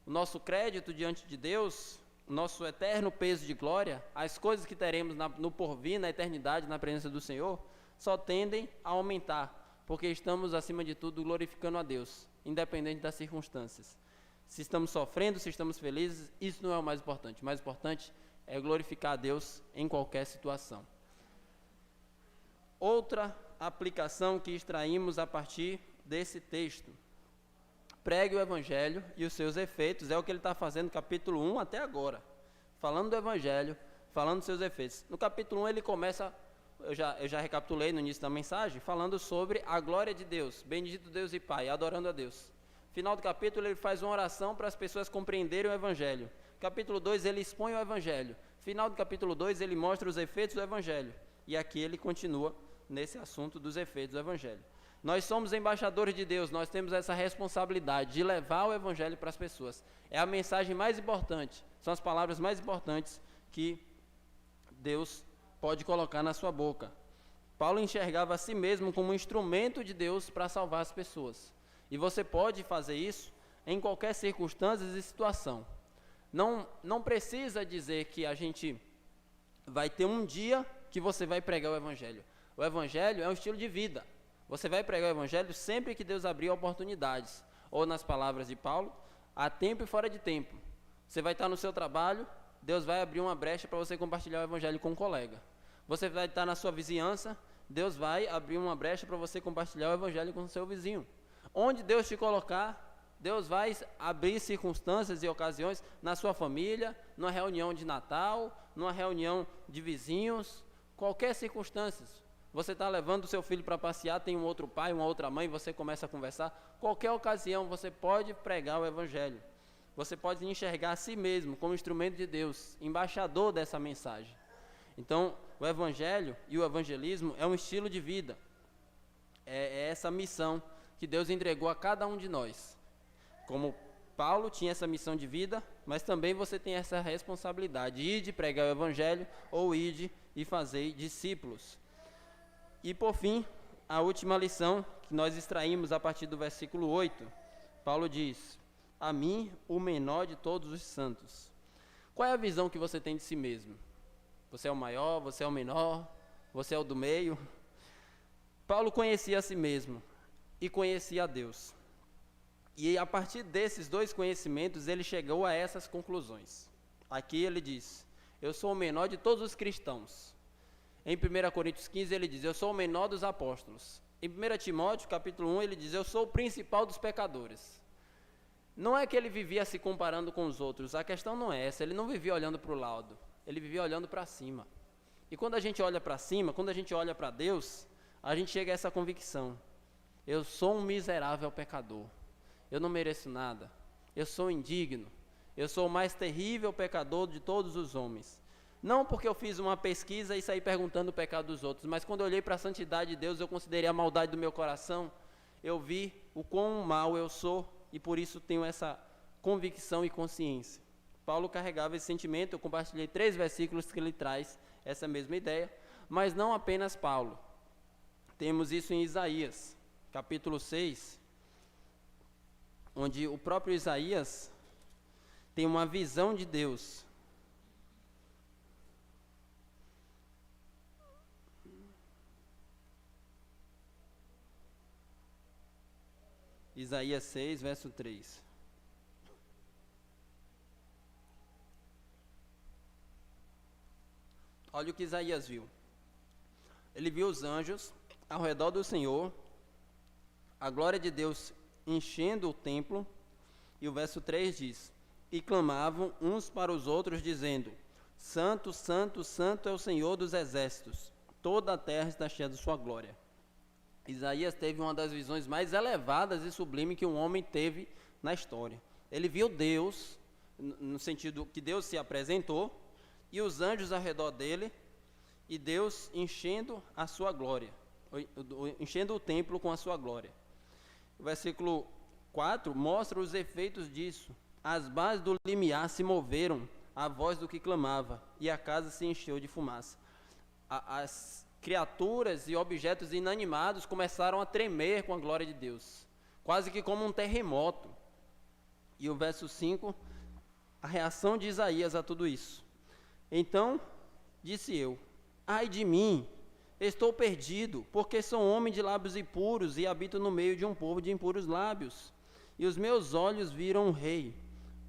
O nosso crédito diante de Deus, o nosso eterno peso de glória, as coisas que teremos no porvir, na eternidade, na presença do Senhor, só tendem a aumentar, porque estamos, acima de tudo, glorificando a Deus, independente das circunstâncias. Se estamos sofrendo, se estamos felizes, isso não é o mais importante. O mais importante é glorificar a Deus em qualquer situação. Outra aplicação que extraímos a partir desse texto: pregue o Evangelho e os seus efeitos. É o que ele está fazendo no capítulo 1 até agora, falando do Evangelho, falando dos seus efeitos. No capítulo 1 ele começa, eu já recapitulei no início da mensagem, falando sobre a glória de Deus, bendito Deus e Pai, adorando a Deus. Final do capítulo ele faz uma oração para as pessoas compreenderem o Evangelho. Capítulo 2 ele expõe o Evangelho. Final do capítulo 2 ele mostra os efeitos do Evangelho. E aqui ele continua nesse assunto dos efeitos do Evangelho. Nós somos embaixadores de Deus, nós temos essa responsabilidade de levar o Evangelho para as pessoas. É a mensagem mais importante, são as palavras mais importantes que Deus pode colocar na sua boca. Paulo enxergava a si mesmo como um instrumento de Deus para salvar as pessoas. E você pode fazer isso em qualquer circunstância e situação. Não precisa dizer que a gente vai ter um dia que você vai pregar o Evangelho. O Evangelho é um estilo de vida. Você vai pregar o Evangelho sempre que Deus abrir oportunidades. Ou, nas palavras de Paulo, há tempo e fora de tempo. Você vai estar no seu trabalho, Deus vai abrir uma brecha para você compartilhar o Evangelho com um colega. Você vai estar na sua vizinhança, Deus vai abrir uma brecha para você compartilhar o Evangelho com o seu vizinho. Onde Deus te colocar, Deus vai abrir circunstâncias e ocasiões na sua família, numa reunião de Natal, numa reunião de vizinhos, qualquer circunstância. Você está levando o seu filho para passear, tem um outro pai, uma outra mãe, você começa a conversar. Qualquer ocasião você pode pregar o Evangelho. Você pode enxergar a si mesmo como instrumento de Deus, embaixador dessa mensagem. Então, o Evangelho e o evangelismo é um estilo de vida. É essa missão que Deus entregou a cada um de nós. Como Paulo tinha essa missão de vida, mas também você tem essa responsabilidade, ide pregar o Evangelho ou ide e fazer discípulos. E por fim, a última lição que nós extraímos a partir do versículo 8, Paulo diz: a mim, o menor de todos os santos. Qual é a visão que você tem de si mesmo? Você é o maior, você é o menor, você é o do meio? Paulo conhecia a si mesmo e conhecia a Deus. E a partir desses dois conhecimentos, ele chegou a essas conclusões. Aqui ele diz: eu sou o menor de todos os cristãos. Em 1 Coríntios 15 ele diz: eu sou o menor dos apóstolos. Em 1 Timóteo capítulo 1 ele diz: eu sou o principal dos pecadores. Não é que ele vivia se comparando com os outros, a questão não é essa, ele não vivia olhando para o lado, ele vivia olhando para cima. E quando a gente olha para cima, quando a gente olha para Deus, a gente chega a essa convicção: eu sou um miserável pecador, eu não mereço nada, eu sou indigno, eu sou o mais terrível pecador de todos os homens. Não porque eu fiz uma pesquisa e saí perguntando o pecado dos outros, mas quando eu olhei para a santidade de Deus, eu considerei a maldade do meu coração, eu vi o quão mal eu sou e por isso tenho essa convicção e consciência. Paulo carregava esse sentimento, eu compartilhei 3 versículos que ele traz essa mesma ideia, mas não apenas Paulo. Temos isso em Isaías, capítulo 6, onde o próprio Isaías tem uma visão de Deus. Isaías 6, verso 3. Olha o que Isaías viu. Ele viu os anjos ao redor do Senhor, a glória de Deus enchendo o templo, e o verso 3 diz: e clamavam uns para os outros, dizendo: Santo, Santo, Santo é o Senhor dos exércitos, toda a terra está cheia de sua glória. Isaías teve uma das visões mais elevadas e sublimes que um homem teve na história. Ele viu Deus, no sentido que Deus se apresentou, e os anjos ao redor dele, e Deus enchendo a sua glória, enchendo o templo com a sua glória. O versículo 4 mostra os efeitos disso. As bases do limiar se moveram à voz do que clamava, e a casa se encheu de fumaça. As criaturas e objetos inanimados começaram a tremer com a glória de Deus, quase que como um terremoto. E o verso 5, a reação de Isaías a tudo isso. Então disse eu: ai de mim, estou perdido, porque sou homem de lábios impuros e habito no meio de um povo de impuros lábios. E os meus olhos viram o Rei,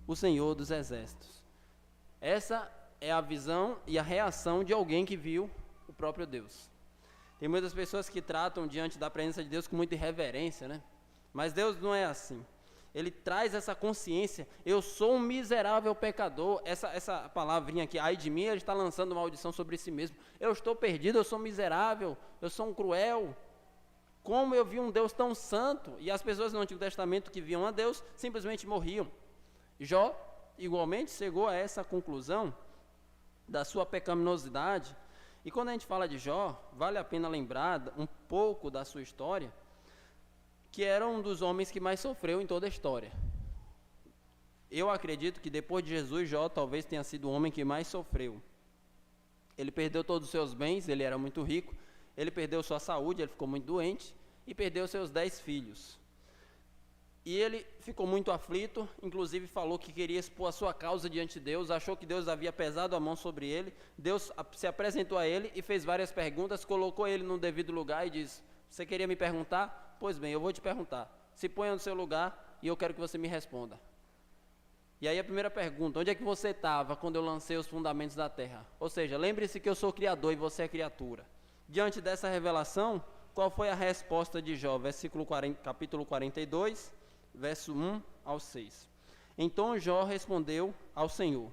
o Senhor dos exércitos. Essa é a visão e a reação de alguém que viu o próprio Deus. Tem muitas pessoas que tratam diante da presença de Deus com muita irreverência, né? Mas Deus não é assim. Ele traz essa consciência: eu sou um miserável pecador. Essa palavrinha aqui, ai de mim, ele está lançando maldição sobre si mesmo. Eu estou perdido, eu sou miserável, eu sou um cruel. Como eu vi um Deus tão santo? E as pessoas no Antigo Testamento que viam a Deus simplesmente morriam. Jó, igualmente, chegou a essa conclusão da sua pecaminosidade. E quando a gente fala de Jó, vale a pena lembrar um pouco da sua história, que era um dos homens que mais sofreu em toda a história. Eu acredito que depois de Jesus, Jó talvez tenha sido o homem que mais sofreu. Ele perdeu todos os seus bens, ele era muito rico, ele perdeu sua saúde, ele ficou muito doente, e perdeu seus 10 filhos. E ele ficou muito aflito, inclusive falou que queria expor a sua causa diante de Deus, achou que Deus havia pesado a mão sobre ele. Deus se apresentou a ele e fez várias perguntas, colocou ele no devido lugar e disse: você queria me perguntar? Pois bem, eu vou te perguntar. Se ponha no seu lugar e eu quero que você me responda. E aí a primeira pergunta: onde é que você estava quando eu lancei os fundamentos da terra? Ou seja, lembre-se que eu sou criador e você é criatura. Diante dessa revelação, qual foi a resposta de Jó? Capítulo 42, verso 1 ao 6. Então Jó respondeu ao Senhor: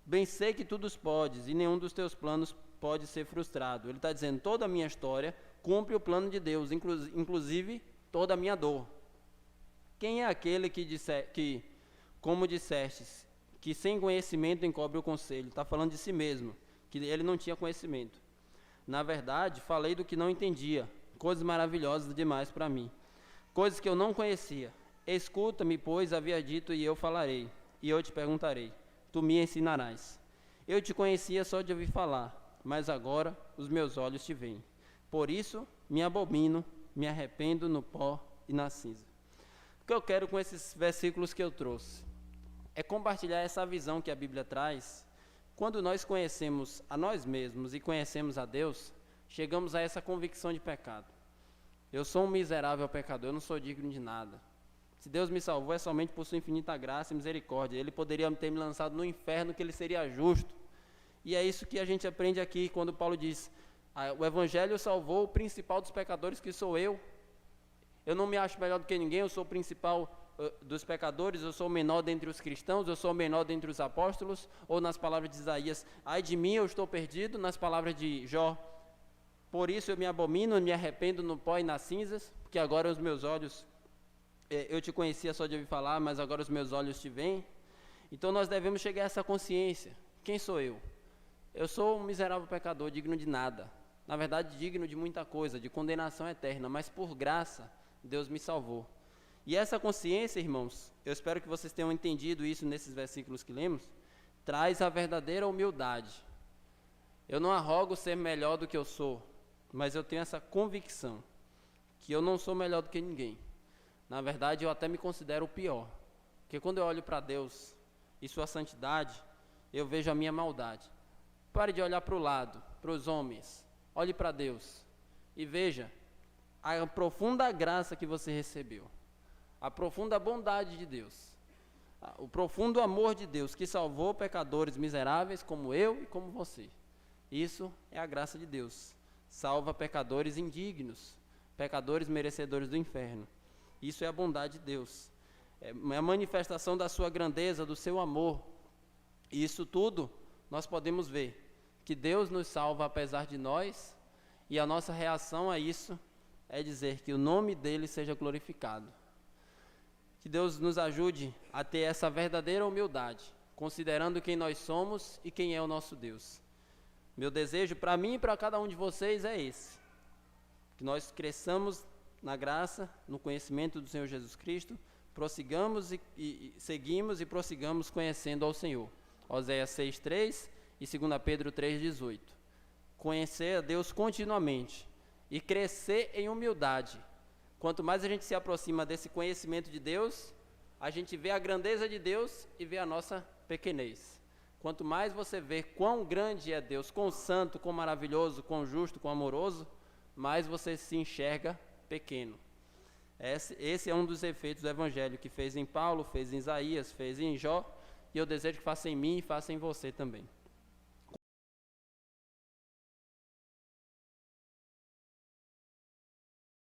bem sei que tudo podes e nenhum dos teus planos pode ser frustrado. Ele está dizendo: toda a minha história cumpre o plano de Deus, inclusive toda a minha dor. Quem é aquele que como dissestes, que sem conhecimento encobre o conselho? Está falando de si mesmo, que ele não tinha conhecimento. Na verdade, falei do que não entendia, coisas maravilhosas demais para mim, coisas que eu não conhecia. Escuta-me, pois havia dito, e eu falarei, e eu te perguntarei, tu me ensinarás. Eu te conhecia só de ouvir falar, mas agora os meus olhos te veem. Por isso me abomino, me arrependo no pó e na cinza. O que eu quero com esses versículos que eu trouxe é compartilhar essa visão que a Bíblia traz. Quando nós conhecemos a nós mesmos e conhecemos a Deus, chegamos a essa convicção de pecado. Eu sou um miserável pecador, eu não sou digno de nada. Se Deus me salvou é somente por sua infinita graça e misericórdia. Ele poderia ter me lançado no inferno, que ele seria justo. E é isso que a gente aprende aqui quando Paulo diz: o Evangelho salvou o principal dos pecadores, que sou eu. Eu não me acho melhor do que ninguém, eu sou o principal dos pecadores, eu sou o menor dentre os cristãos, eu sou o menor dentre os apóstolos. Ou nas palavras de Isaías: ai de mim, eu estou perdido. Nas palavras de Jó: por isso eu me abomino, me arrependo no pó e nas cinzas, porque agora os meus olhos, eu te conhecia só de ouvir falar, mas agora os meus olhos te veem. Então nós devemos chegar a essa consciência: quem sou eu? Eu sou um miserável pecador, digno de nada. Na verdade, digno de muita coisa, de condenação eterna, mas por graça Deus me salvou. E essa consciência, irmãos, eu espero que vocês tenham entendido isso nesses versículos que lemos, traz a verdadeira humildade. Eu não arrogo ser melhor do que eu sou, mas eu tenho essa convicção que eu não sou melhor do que ninguém. Na verdade, eu até me considero o pior, porque quando eu olho para Deus e sua santidade, eu vejo a minha maldade. Pare de olhar para o lado, para os homens, olhe para Deus e veja a profunda graça que você recebeu. a profunda bondade de Deus, o profundo amor de Deus que salvou pecadores miseráveis como eu e como você. Isso é a graça de Deus. Salva pecadores indignos, pecadores merecedores do inferno. Isso é a bondade de Deus. É a manifestação da sua grandeza, do seu amor. E isso tudo nós podemos ver, que Deus nos salva apesar de nós, e a nossa reação a isso é dizer que o nome dele seja glorificado. Que Deus nos ajude a ter essa verdadeira humildade, considerando quem nós somos e quem é o nosso Deus. Meu desejo para mim e para cada um de vocês é esse: que nós cresçamos na graça, no conhecimento do Senhor Jesus Cristo, prossigamos e seguimos e prossigamos conhecendo ao Senhor. Oséias 6:3 e 2 Pedro 3:18. Conhecer a Deus continuamente e crescer em humildade. Quanto mais a gente se aproxima desse conhecimento de Deus, a gente vê a grandeza de Deus e vê a nossa pequenez. Quanto mais você vê quão grande é Deus, quão santo, quão maravilhoso, quão justo, quão amoroso, mais você se enxerga pequeno. Esse é um dos efeitos do Evangelho, que fez em Paulo, fez em Isaías, fez em Jó, e eu desejo que faça em mim e faça em você também.